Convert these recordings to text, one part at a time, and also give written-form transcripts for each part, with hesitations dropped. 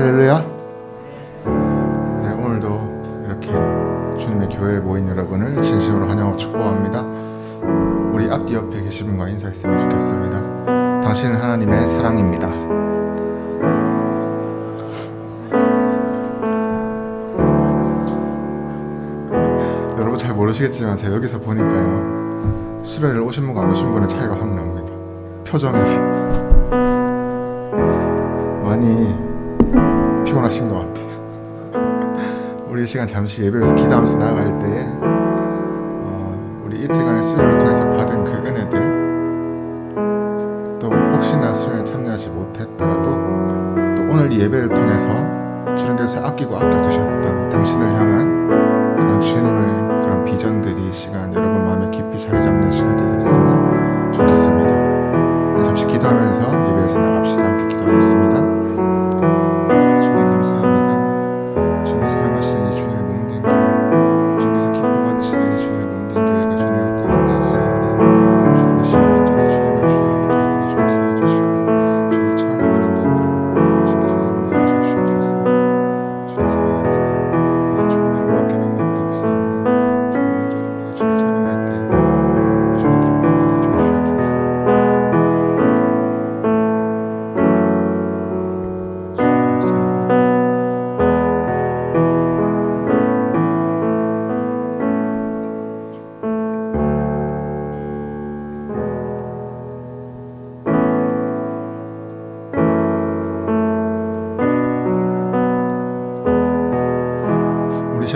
할렐루야. 네, 오늘도 이렇게 주님의 교회에 모인 여러분을 진심으로 환영하고 축복합니다. 우리 앞뒤 옆에 계신 분과 인사했으면 좋겠습니다. 당신은 하나님의 사랑입니다. 여러분 잘 모르시겠지만 제가 여기서 보니까요, 수련회를 오신 분과 안 오신 분의 차이가 확 납니다. 표정에서 많이 피곤하신 것 같아요. 우리 이 시간 잠시 예배에서 기도하면서 나아갈 때에 우리 이틀간의 수련을 통해서 받은 그 은혜들, 또 혹시나 수련에 참여하지 못했더라도 또 오늘 이 예배를 통해서 주님께서 아끼고 아껴두셨던 당신을 향한 그런 주님의 그런 비전들이 이 시간 여러분 마음에 깊이 자리 잡는 시간이 되었으면 좋겠습니다. 네, 잠시 기도하면서 예배에서 나갑시다. 함께 기도하겠습니다.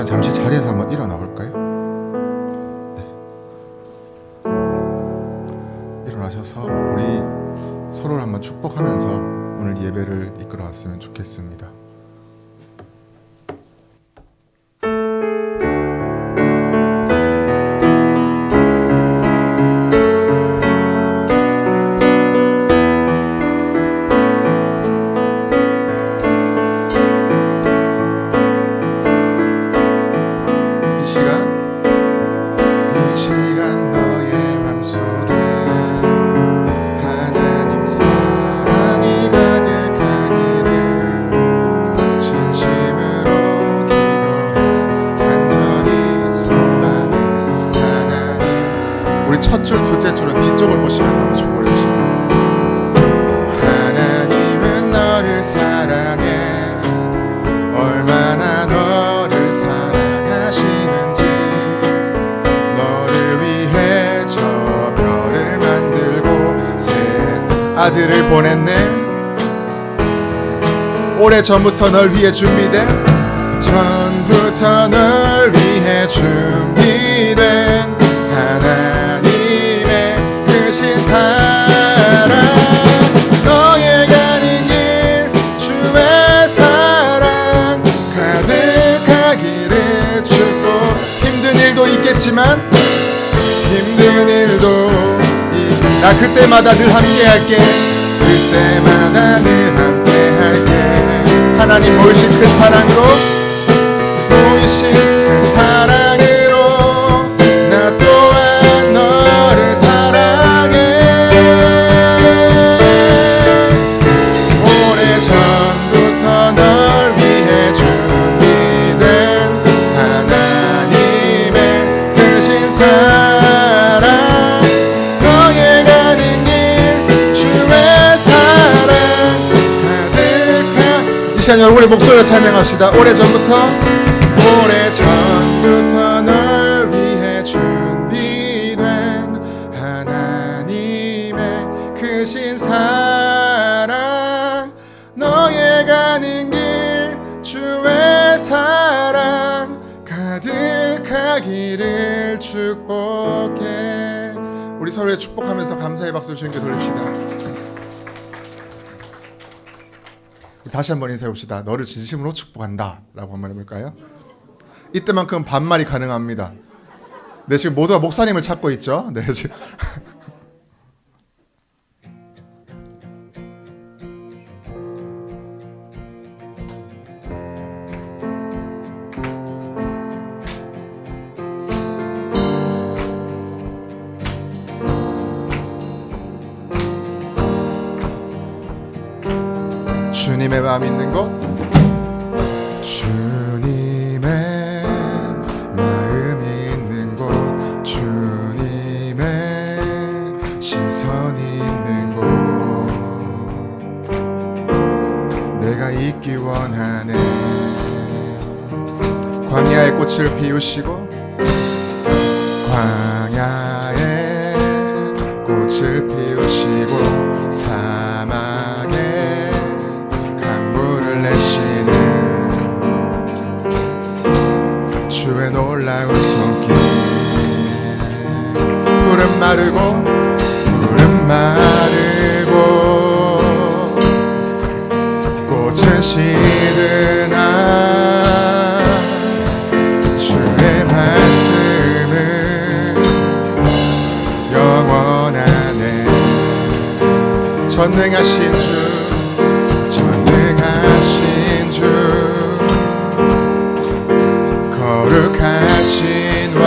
잠시 자리에서 한번 일어나 볼까요? 네. 일어나셔서 우리 서로를 한번 축복하면서 오늘 예배를 이끌어왔으면 좋겠습니다. 첫 줄, 둘째 줄은 뒤쪽을 보시면서 한번 축복을 해주시고, 하나님은 너를 사랑해, 얼마나 너를 사랑하시는지, 너를 위해 저 별을 만들고 새 아들을 보냈네. 오래전부터 널 위해 준비된, 전부터 널 위해 준비된 하나님의 크신 사랑, 너의 가는 길 주의 사랑 가득하기를 축복. 힘든 일도 있겠지만, 힘든 일도 나 그때마다 늘 함께할게, 그때마다 늘 함께할게. 하나님 보이신 큰 사랑으로, 보이신 큰 사랑으로 나 또한 너를 사랑해. 오래전부터 널 위해 준비된 하나님의 크신 사랑, 너의 가는 길 주의 사랑 가득한. 이 시간 여러분의 목소리로 찬양합시다. 오래전부터 널 위해 준비된 하나님의 크신 사랑, 너의 가는 길 주의 사랑 가득하기를 축복해. 우리 서로의 축복하면서 감사의 박수를 주님께 돌립시다. 다시 한번 인사해 봅시다. 너를 진심으로 축복한다 라고 한번 해볼까요? 이때만큼 반말이 가능합니다. 네, 지금 모두가 목사님을 찾고 있죠? 네, 지금. 주님의 마음 있는 곳 주님의 마음이 있는 곳, 주님의 시선이 있는 곳, 내가 있기 원하네. 광야의 꽃을 피우시고 광야의 꽃을 피우시고 사막에 강물을 내시는 주의 놀라운 손길. 푸른 마르고 꽃은 시드나 주의 말씀은 영원하네. 전능하신 주 거룩하신 왕,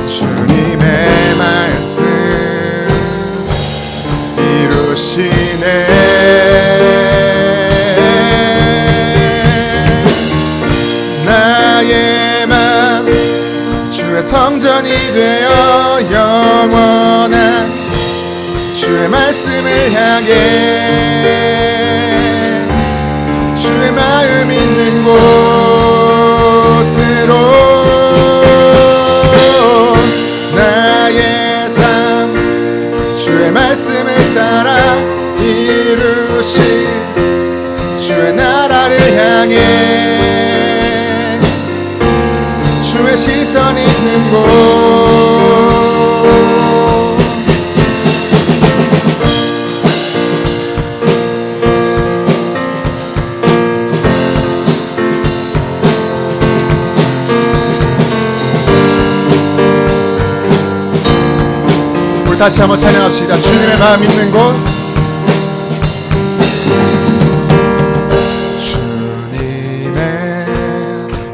주님의 말씀 이루시네. 나의 맘 주의 성전이 되어 영원한 주의 말씀을 향해 주의 마음 있는 곳으로 나의 삶 주의 말씀을 따라 이루신 주의 나라를 향해 주의 시선 있는 곳. 다시 한번 찬양합시다. 주님의 마음 있는 곳, 주님의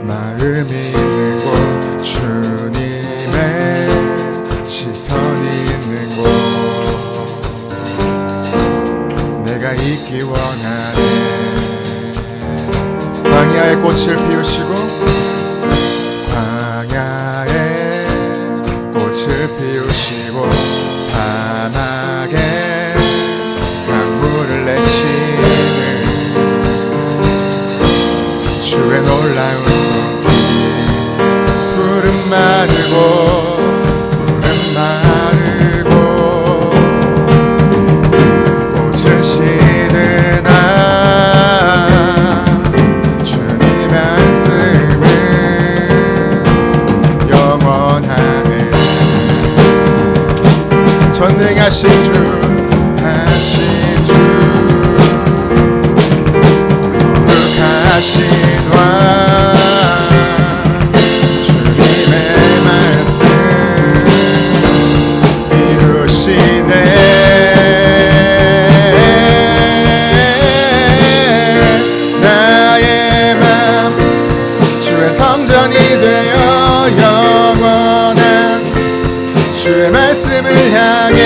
마음 있는 곳, 주님의 시선이 있는 곳, 내가 있기 원하네. 광야의 꽃을 피우시고 광야의 꽃을 피우시고 사막에 강물을 내시는 주의 놀라운 손길. 푸른 마르고 꽃은 시드나 주님의 말씀은 영원하네. 전능하신 주 거룩하신 왕, 주님의 말씀 이루시네. 나의 맘 주의 성전이 되어 영원한 주의 말씀을 향해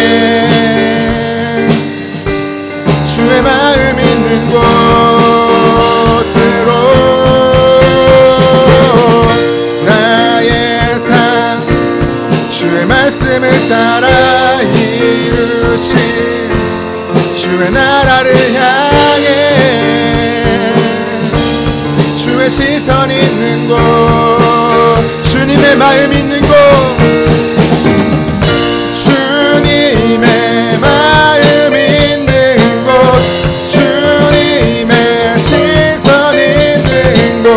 주의 마음 있는 곳으로 나의 삶 주의 말씀을 따라 이루신 주의 나라를 향해 주의 시선 있는 곳, 주님의 마음 있는 곳, 주님의 마음 있는 곳, 주님의 시선 있는 곳,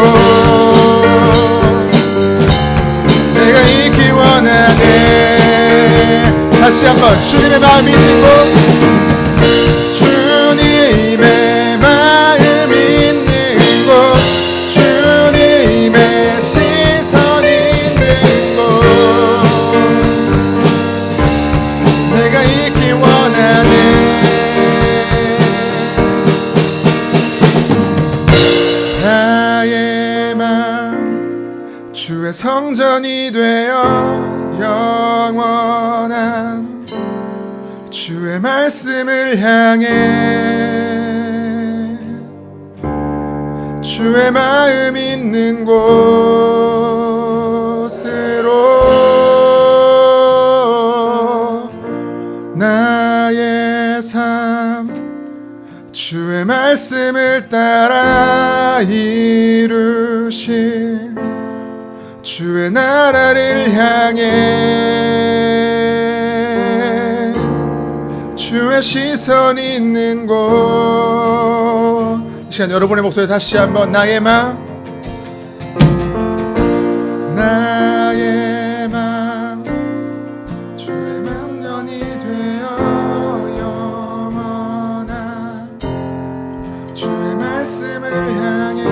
내가 있기 원하네. 다시 한번 주님의 마음 있는 곳, 주님의 마음 있는 곳, 주님의 시선 있는 곳, 내가 있기 원하네. 나의 맘 주의 성전이 되어 영원한 주의 말씀을 향해 주의 마음 있는 곳으로 나의 삶 주의 말씀을 따라 이루신 주의 나라를 향해 주의 시선 있는 곳. 이 시간 여러분의 목소리 다시 한번 나의 마음 주의 망년이 되어 영원한 주의 말씀을 향해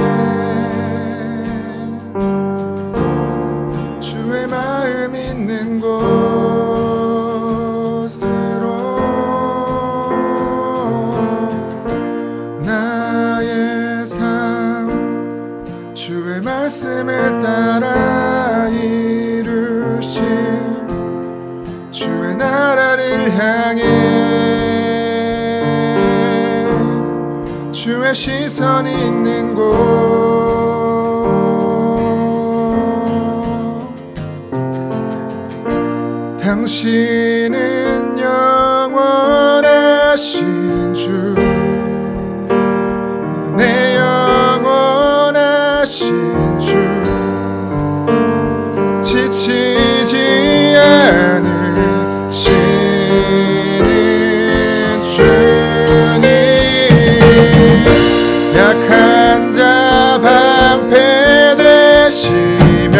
주의 마음 있는 곳으로 나의 삶 주의 말씀을 따라 이루신 주의 나라를 향해 주의 시선 있는 곳. 당신은 영원하신 주 내 영원하신 주 지치지 않으시는 주님 약한 자 방패 되시며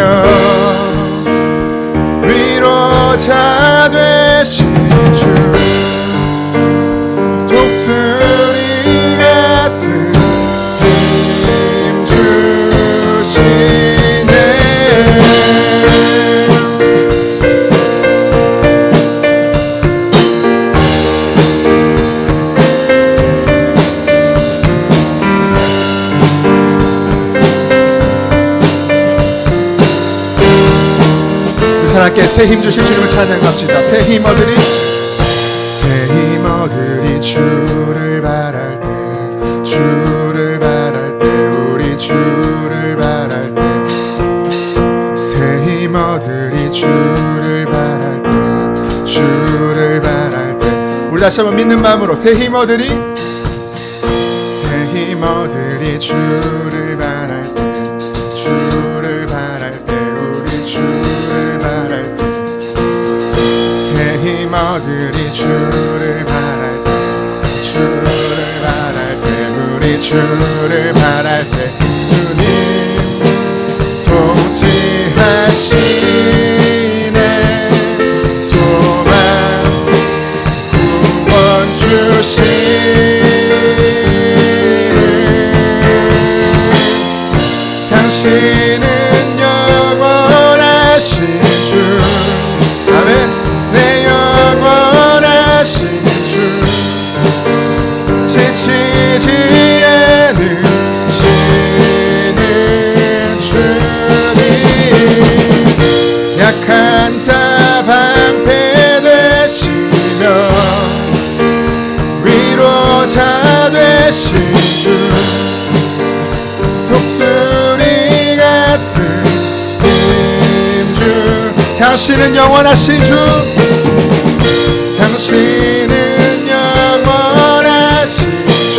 위로자 되신 주 독수리 같은 힘 주시네. 함께 새 힘 주실 주님을 찬양합시다. 새 힘 얻으리 주를 바랄 때 우리 주를 바랄 때 새 힘 얻으리 주를 바랄 때 우리 다시 한번 믿는 마음으로 새 힘 얻으리 주를 바랄 때 우리 주를 바랄 때 새 힘 얻으리 주를 바랄 때 우리 주를 바랄 때 주님 통치하시네. 소망 구원 주신 당신은 영원하신 주 아멘. 내 영원하신 주 지치지 않으시는 주님 약한 자 방패 되시며 위로자 되신 주 독수리 같은 힘 주 당신은 영원하신 주 당신은 영원하신 주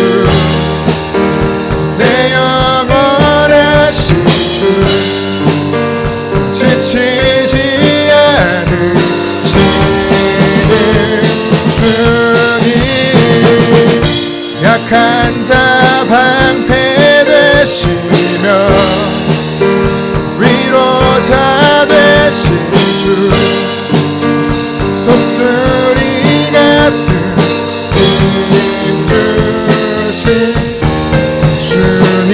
내 영원하신 주 지치지 않으시는 주님 약한 자 방패 되시며 위로자 되신 주 독수리 같은 힘 주신 주님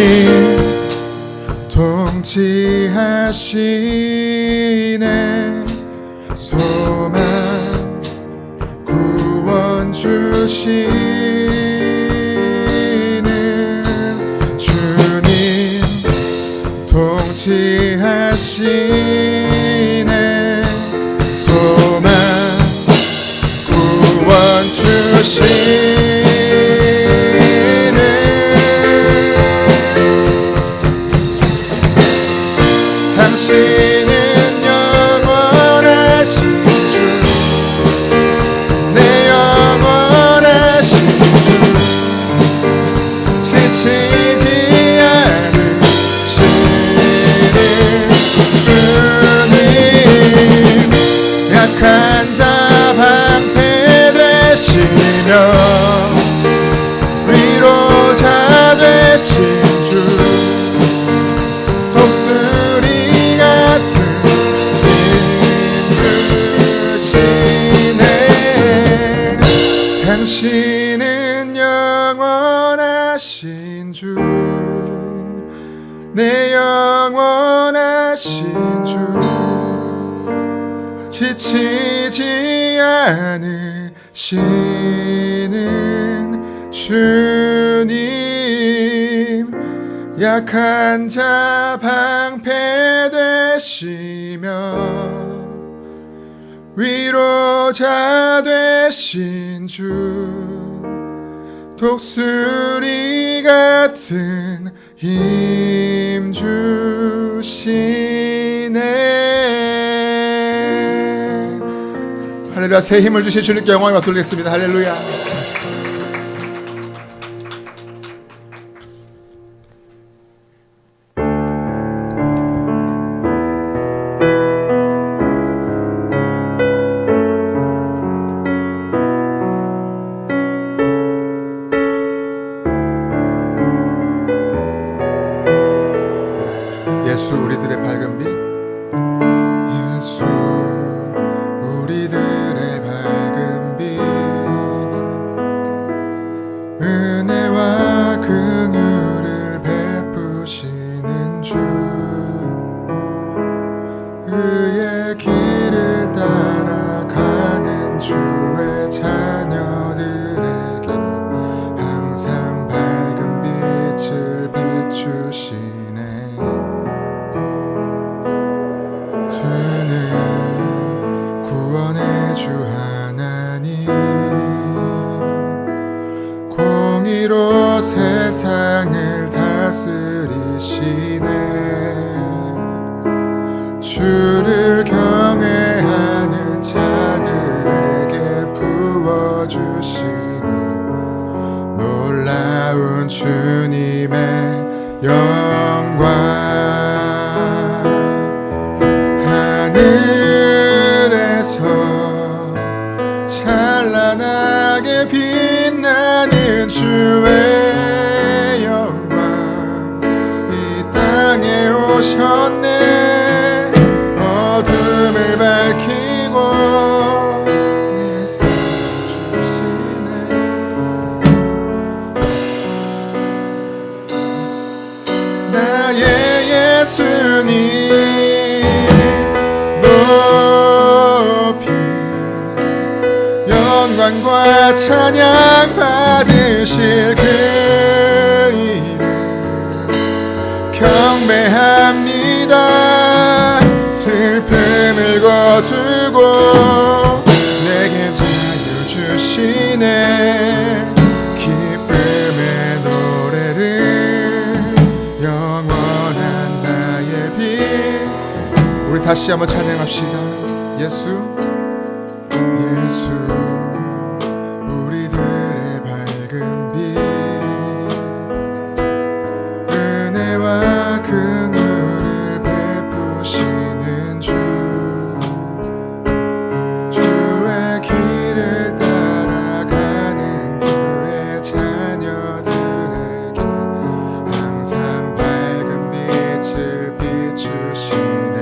통치하시네. 소망 구원 주시는 주님 통치하시네. 소망 구원 주시네. 되시며 위로자 되신 주 독수리 같은 힘 주시네. 당신은 영원하신 주, 내 영원하신 주, 지치지 않으시는 주님, 약한 자 방패되시며 위로자 되신 주 독수리 같은 힘 주시네. 할렐루야. 새 힘을 주신 주님께 영광을 받들겠습니다. 할렐루야. 예수 우리들의 밝은 빛, 예수 우리들의 밝은 빛, 은혜와 긍휼을 베푸시는 주, 그의 길을 따라가는 주의 자녀들에게 항상 밝은 빛을 비추시네. 구원의 주 하나님, 공의로 세상을 다스리시네. 주를 경외하는 자들에게 부어주시는 놀라운 주님의 영광. 하늘에서 찬란하게 빛나는 주의 영광, 이 땅에 오셨네. 어둠을 밝히고 내 삶을 주시네. 나의 예수님 영광과 찬양 받으실 그 이름 경배합니다. 슬픔을 거두고 내게 자유 주시네. 기쁨의 노래를 영원한 나의 빛. 우리 다시 한번 찬양합시다. 예수 예수 우리들의 밝은 빛, 은혜와 긍휼을 베푸시는 주, 주의 길을 따라가는 주의 자녀들에게 항상 밝은 빛을 비추시네.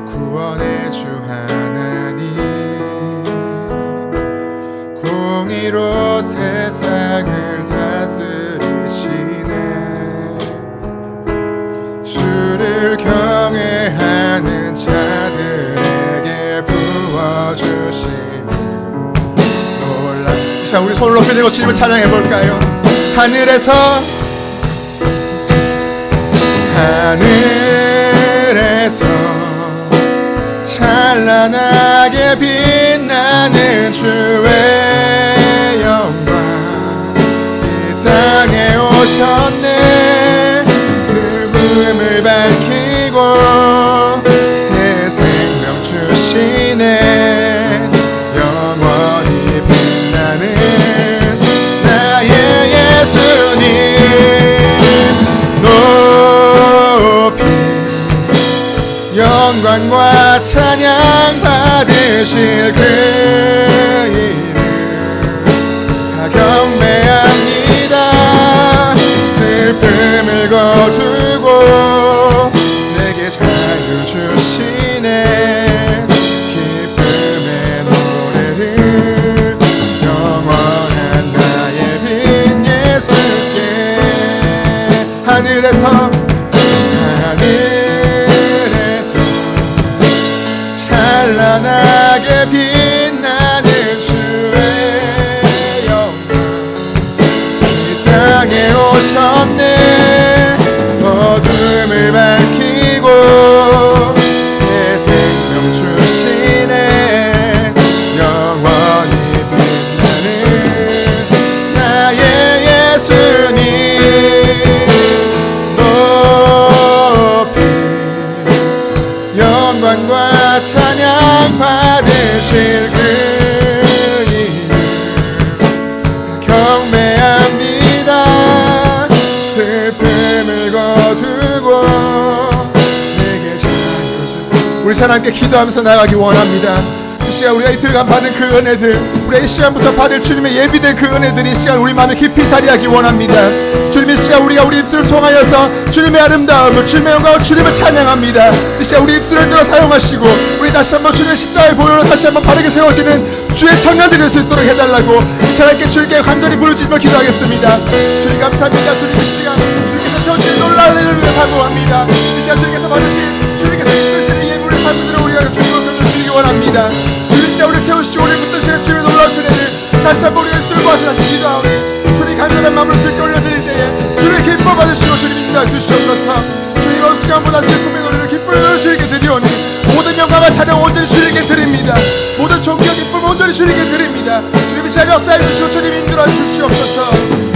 구원의 주 하나님, 공의로 세상을 다스리시네. 주를 경외하는 자들에게 부어주시는 놀라. 이 시간 우리 손을 높이 들고 주님을 찬양해볼까요? 하늘에서 찬란하게 빛나는 주의 영광, 이 땅에 오셨네. 슬픔을 밝히고 새 생명 주시네. 영원히 빛나는 나의 예수님 높이 영광과 찬양 받으실 그 이름 경배합니다. 슬픔을 거두고 내게 자유 주시네. 기쁨의 노래를 영원한 나의 빈 예수께 하늘에서 찬란하게 빛나는 주의 영광 이 땅에 오셨네. 어둠을 밝히고 새 생명 주시네. 영원히 빛나는 나의 예수님 높이 영광과 찬양 받으실 그 이름 경배합니다. 슬픔을 거두고 내게 자유 주. 우리 하나님께 기도하면서 나가기 원합니다. 이 시간 우리가 이틀간 받은 그 은혜들, 우리가 이 시간부터 받을 주님의 예비된 그 은혜들이 이 시간 우리 마음에 깊이 자리하기 원합니다. 주님 이 시간 우리가 우리 입술을 통하여서 주님의 아름다움을, 주님의 영광을, 주님을 찬양합니다. 이 시간 우리 입술을 들어 사용하시고 우리 다시 한번 주님의 십자가의 보혈로 다시 한번 바르게 세워지는 주의 청년들이 될 수 있도록 해달라고 이 시간께 주님께 간절히 부르짖으며 기도하겠습니다. 주님 감사합니다. 주님 이 시간 주님께서 저주의 놀라운 은혜를 위해 사모합니다. 이 시간 주님께서 받으신 주님께서 이끄시는 예물의 삶들을 우리가 주님으로 드리기 원합니다. 주님 시간 우리를 채우시고 우리를 붙드시는 주님의 놀라우신 은혜를 다시 한번 우리의 입술을 모아서 다시 기도하오니 주님 간절한 마음으로 주님께 올려드릴 때에 주님 기뻐 받으시고 주님 인도해 주시옵소서. 주님 어수간보다 슬픔의 노래를 기쁨의 노래를 주님께 드리오니 모든 영광과 찬양 온전히 주님께 드립니다. 모든 존귀와 기쁨 온전히 주님께 드립니다. 주님이 잘 역사해 주시고 주님 인도해 주시옵소서.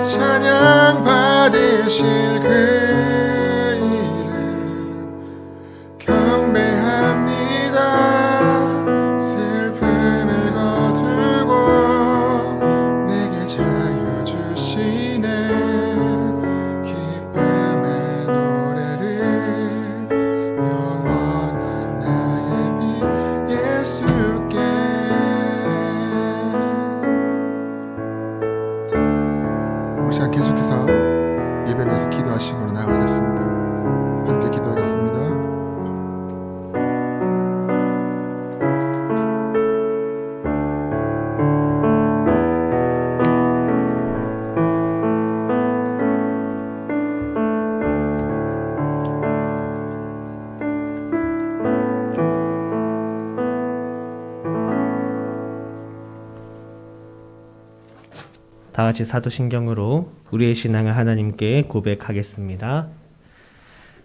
찬양 받으실 그 이름 경배합니다. 슬픔을 거두고 내게 자유 주시네. 기쁨의 노래를 영원한 나의 비 예수께. 시간 계속해서 예배를 위해서 기도하심으로 나아가겠습니다. 함께 기도하겠습니다. 다같이 사도신경으로 우리의 신앙을 하나님께 고백하겠습니다.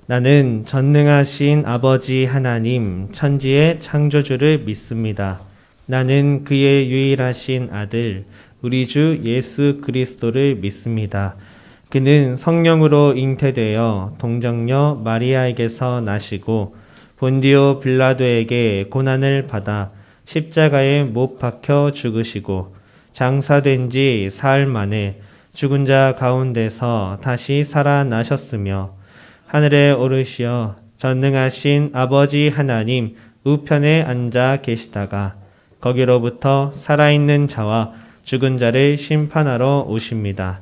나는 전능하신 아버지 하나님 천지의 창조주를 믿습니다. 나는 그의 유일하신 아들 우리 주 예수 그리스도를 믿습니다. 그는 성령으로 잉태되어 동정녀 마리아에게서 나시고 본디오 빌라도에게 고난을 받아 십자가에 못 박혀 죽으시고 장사된 지 사흘 만에 죽은 자 가운데서 다시 살아나셨으며 하늘에 오르시어 전능하신 아버지 하나님 우편에 앉아 계시다가 거기로부터 살아있는 자와 죽은 자를 심판하러 오십니다.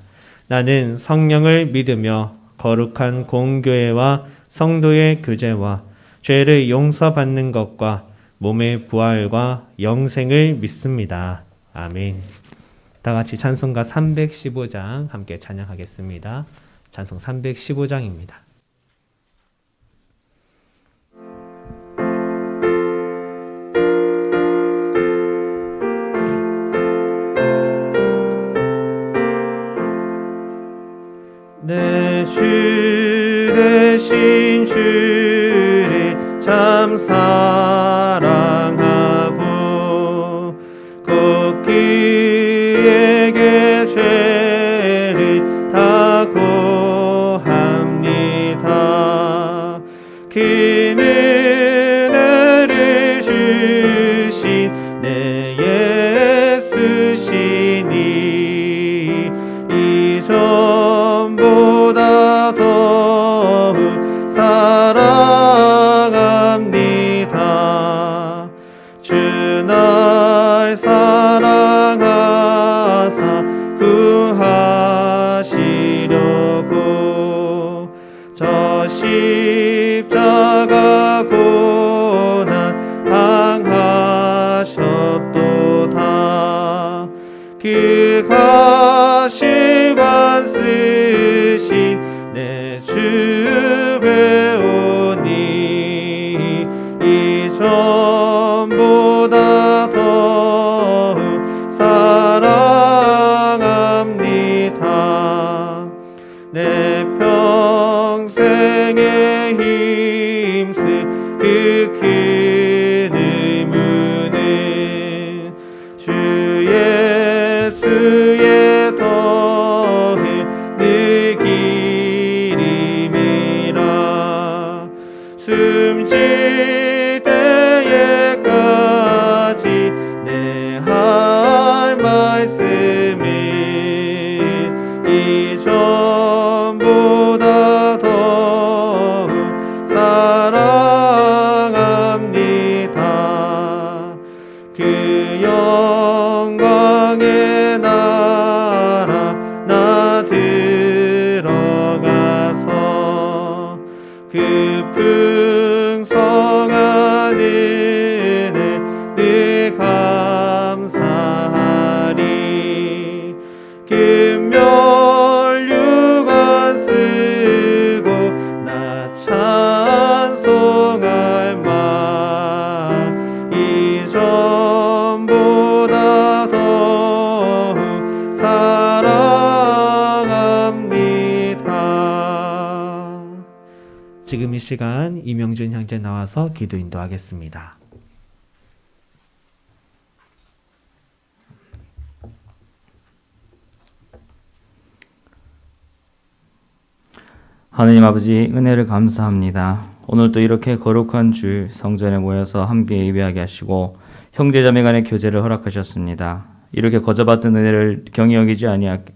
나는 성령을 믿으며 거룩한 공교회와 성도의 교제와 죄를 용서받는 것과 몸의 부활과 영생을 믿습니다. 아멘. 다 같이 찬송가 315장 함께 찬양하겠습니다. 찬송 315장입니다. 내 주 대신 주를 참 사랑하고 곧 그에게 죄를 다고 합니다. 그 은혜를 주신 내 예수시니 이전보다 더욱 사랑합니다. 주 날 사랑하사 구하시려고 저 십자가 고난 당하셨도다. 그 가시관 쓰신 내 주 배우니 이전보다 더욱 사랑합니다. 내 평생에 힘쓸 그 큰 의무는 주 예수의 더욱 느끼림이라. 숨질 때에까지 내 할 말씀은 이전보다 더욱 사랑합니다. 그 영광의 나라 나 들어가서 그 풍성한 은혜 늘 감사하리. 금멸류관 쓰고 나 찬송할 만 이전보다 더욱 사랑합니다. 지금 이 시간 이명준 형제 나와서 기도 인도하겠습니다. 하느님 아버지, 은혜를 감사합니다. 오늘도 이렇게 거룩한 주 성전에 모여서 함께 예배하게 하시고 형제자매 간의 교제를 허락하셨습니다. 이렇게 거저받은 은혜를 경히 여기지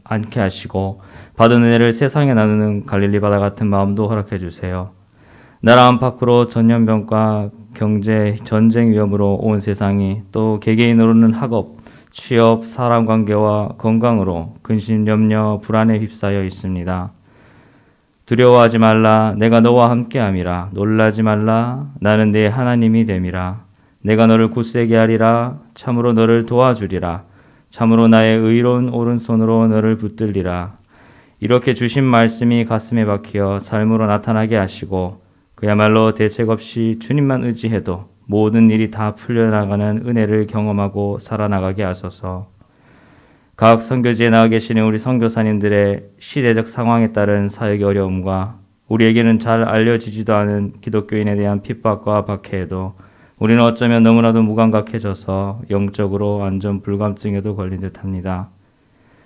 않게 하시고 받은 은혜를 세상에 나누는 갈릴리 바다 같은 마음도 허락해 주세요. 나라 안팎으로 전염병과 경제, 전쟁 위험으로 온 세상이 또 개개인으로는 학업, 취업, 사람관계와 건강으로 근심, 염려, 불안에 휩싸여 있습니다. 두려워하지 말라. 내가 너와 함께함이라. 놀라지 말라. 나는 네 하나님이 됨이라. 내가 너를 굳세게 하리라. 참으로 너를 도와주리라. 참으로 나의 의로운 오른손으로 너를 붙들리라. 이렇게 주신 말씀이 가슴에 박혀 삶으로 나타나게 하시고 그야말로 대책 없이 주님만 의지해도 모든 일이 다 풀려나가는 은혜를 경험하고 살아나가게 하소서. 각 선교지에 나가 계시는 우리 선교사님들의 시대적 상황에 따른 사역의 어려움과 우리에게는 잘 알려지지도 않은 기독교인에 대한 핍박과 박해에도 우리는 어쩌면 너무나도 무감각해져서 영적으로 완전 불감증에도 걸린 듯합니다.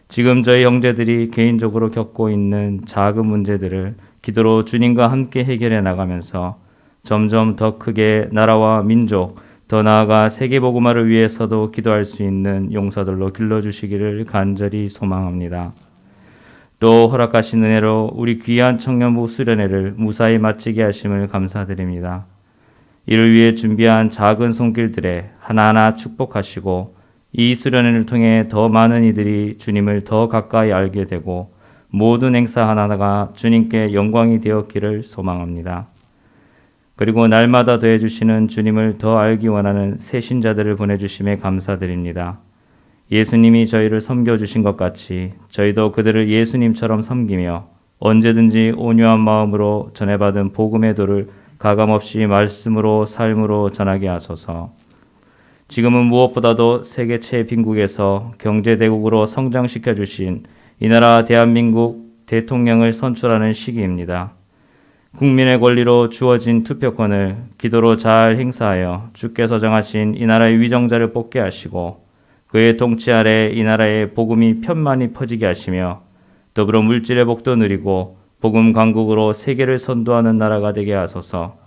지금 저희 형제들이 개인적으로 겪고 있는 작은 문제들을 기도로 주님과 함께 해결해 나가면서 점점 더 크게 나라와 민족, 더 나아가 세계복음화를 위해서도 기도할 수 있는 용사들로 길러주시기를 간절히 소망합니다. 또 허락하신 은혜로 우리 귀한 청년부 수련회를 무사히 마치게 하심을 감사드립니다. 이를 위해 준비한 작은 손길들에 하나하나 축복하시고 이 수련회를 통해 더 많은 이들이 주님을 더 가까이 알게 되고 모든 행사 하나하나가 주님께 영광이 되었기를 소망합니다. 그리고 날마다 더해주시는 주님을 더 알기 원하는 새 신자들을 보내주심에 감사드립니다. 예수님이 저희를 섬겨주신 것 같이 저희도 그들을 예수님처럼 섬기며 언제든지 온유한 마음으로 전해받은 복음의 도를 가감없이 말씀으로 삶으로 전하게 하소서. 지금은 무엇보다도 세계 최빈국에서 경제대국으로 성장시켜 주신 이 나라 대한민국 대통령을 선출하는 시기입니다. 국민의 권리로 주어진 투표권을 기도로 잘 행사하여 주께서 정하신 이 나라의 위정자를 뽑게 하시고 그의 통치 아래 이 나라의 복음이 편만히 퍼지게 하시며 더불어 물질의 복도 누리고 복음 강국으로 세계를 선도하는 나라가 되게 하소서.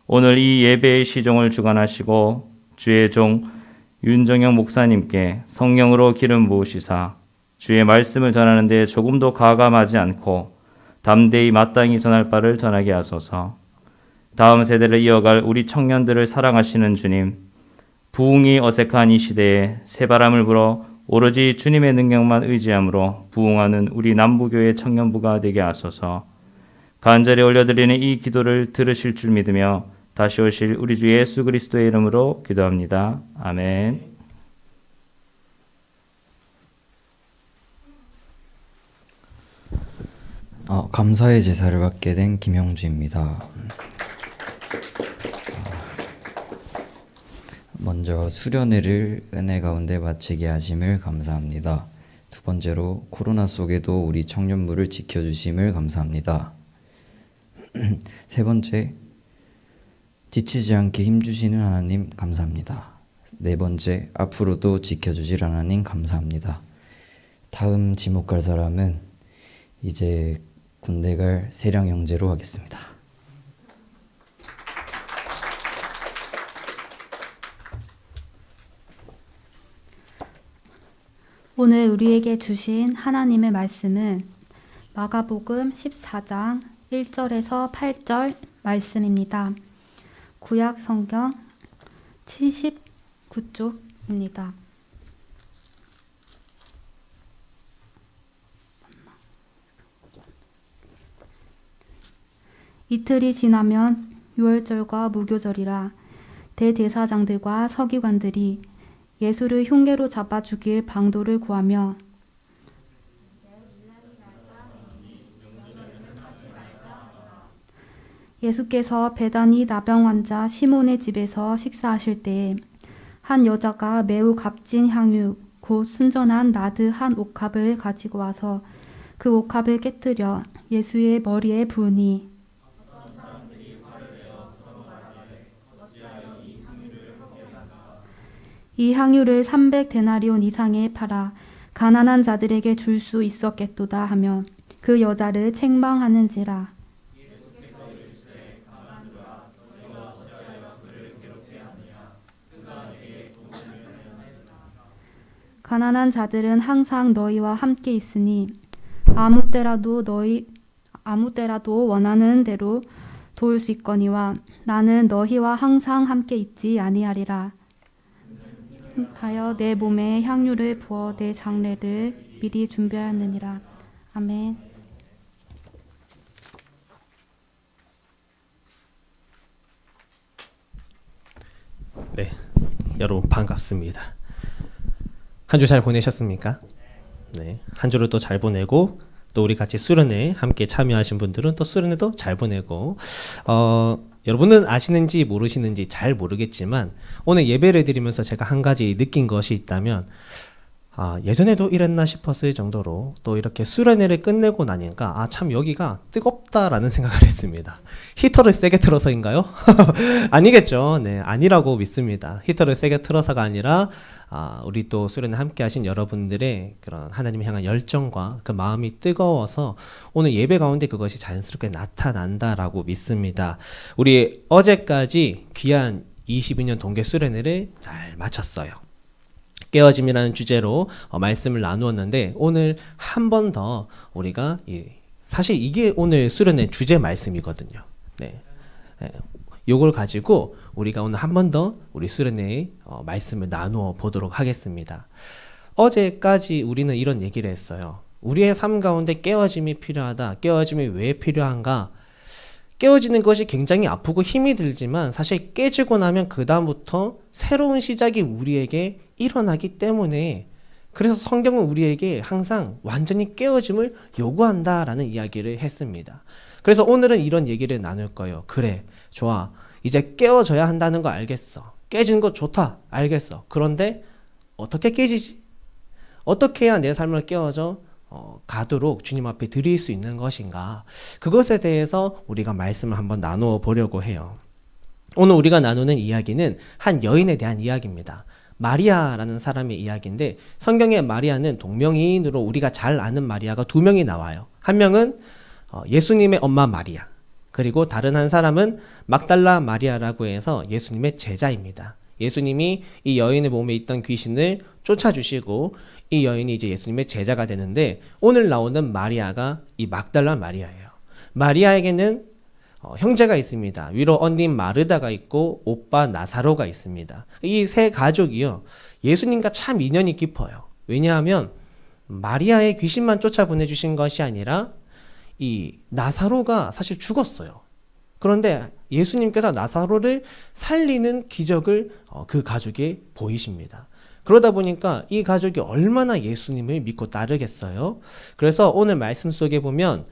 오늘 이 예배의 시종을 주관하시고 주의 종 윤정영 목사님께 성령으로 기름 부으시사 주의 말씀을 전하는 데 조금도 가감하지 않고 담대히 마땅히 전할 바를 전하게 하소서. 다음 세대를 이어갈 우리 청년들을 사랑하시는 주님, 부흥이 어색한 이 시대에 새바람을 불어 오로지 주님의 능력만 의지함으로 부흥하는 우리 남부교회 청년부가 되게 하소서. 간절히 올려드리는 이 기도를 들으실 줄 믿으며 다시 오실 우리 주 예수 그리스도의 이름으로 기도합니다. 아멘. 감사의 제사를 받게 된 김영주입니다. 먼저 수련회를 은혜 가운데 마치게 하심을 감사합니다. 두 번째로 코로나 속에도 우리 청년부를 지켜주심을 감사합니다. 세 번째, 지치지 않게 힘주시는 하나님 감사합니다. 네 번째, 앞으로도 지켜주실 하나님 감사합니다. 다음 지목 갈 사람은 이제 군대 갈 세량 형제로 하겠습니다. 오늘 우리에게 주신 하나님의 말씀은 마가복음 14장 1절에서 8절 말씀입니다. 구약 성경 79쪽입니다. 이틀이 지나면 유월절과 무교절이라 대제사장들과 서기관들이 예수를 흉계로 잡아 죽일 방도를 구하며 예수께서 베다니 나병 환자 시몬의 집에서 식사하실 때에 한 여자가 매우 값진 향유 곧 순전한 나드 한 옥합을 가지고 와서 그 옥합을 깨뜨려 예수의 머리에 부으니 이 향유를 300데나리온 이상에 팔아 가난한 자들에게 줄 수 있었겠도다 하며 그 여자를 책망하는지라. 가난한 자들은 항상 너희와 함께 있으니 아무 때라도 원하는 대로 도울 수 있거니와 나는 너희와 항상 함께 있지 아니하리라 하여 내 몸에 향유를 부어 내 장례를 미리 준비하였느니라. 아멘. 네, 여러분 반갑습니다. 한 주 잘 보내셨습니까? 네, 한 주를 또 잘 보내고 또 우리 같이 수련회 함께 참여하신 분들은 또 수련회도 잘 보내고 여러분은 아시는지 모르시는지 잘 모르겠지만 오늘 예배를 드리면서 제가 한 가지 느낀 것이 있다면 예전에도 이랬나 싶었을 정도로 또 이렇게 수련회를 끝내고 나니까 참 여기가 뜨겁다라는 생각을 했습니다. 히터를 세게 틀어서인가요? 아니겠죠. 네, 아니라고 믿습니다. 히터를 세게 틀어서가 아니라 우리 또 수련회 함께 하신 여러분들의 그런 하나님을 향한 열정과 그 마음이 뜨거워서 오늘 예배 가운데 그것이 자연스럽게 나타난다라고 믿습니다. 우리 어제까지 귀한 22년 동계 수련회를 잘 마쳤어요. 깨어짐이라는 주제로 말씀을 나누었는데 오늘 한 번 더 우리가 사실 이게 오늘 수련회 주제 말씀이거든요. 네. 요걸 가지고 우리가 오늘 한 번 더 우리 수련회의 말씀을 나누어 보도록 하겠습니다. 어제까지 우리는 이런 얘기를 했어요. 우리의 삶 가운데 깨어짐이 필요하다. 깨어짐이 왜 필요한가? 깨어지는 것이 굉장히 아프고 힘이 들지만 사실 깨지고 나면 그 다음부터 새로운 시작이 우리에게 일어나기 때문에 그래서 성경은 우리에게 항상 완전히 깨어짐을 요구한다라는 이야기를 했습니다. 그래서 오늘은 이런 얘기를 나눌 거예요. 그래, 좋아. 이제 깨어져야 한다는 거 알겠어. 깨지는 거 좋다. 알겠어. 그런데 어떻게 깨지지? 어떻게 해야 내 삶을 깨어져 가도록 주님 앞에 드릴 수 있는 것인가? 그것에 대해서 우리가 말씀을 한번 나누어 보려고 해요. 오늘 우리가 나누는 이야기는 한 여인에 대한 이야기입니다. 마리아라는 사람의 이야기인데 성경에 마리아는 동명이인으로 우리가 잘 아는 마리아가 두 명이 나와요. 한 명은 예수님의 엄마 마리아, 그리고 다른 한 사람은 막달라 마리아라고 해서 예수님의 제자입니다. 예수님이 이 여인의 몸에 있던 귀신을 쫓아주시고 이 여인이 이제 예수님의 제자가 되는데 오늘 나오는 마리아가 이 막달라 마리아예요. 마리아에게는 형제가 있습니다. 위로 언닌 마르다가 있고 오빠 나사로가 있습니다. 이 세 가족이요, 예수님과 참 인연이 깊어요. 왜냐하면 마리아의 귀신만 쫓아보내주신 것이 아니라 이 나사로가 사실 죽었어요. 그런데 예수님께서 나사로를 살리는 기적을 그 가족에 보이십니다. 그러다 보니까 이 가족이 얼마나 예수님을 믿고 따르겠어요. 그래서 오늘 말씀 속에 보면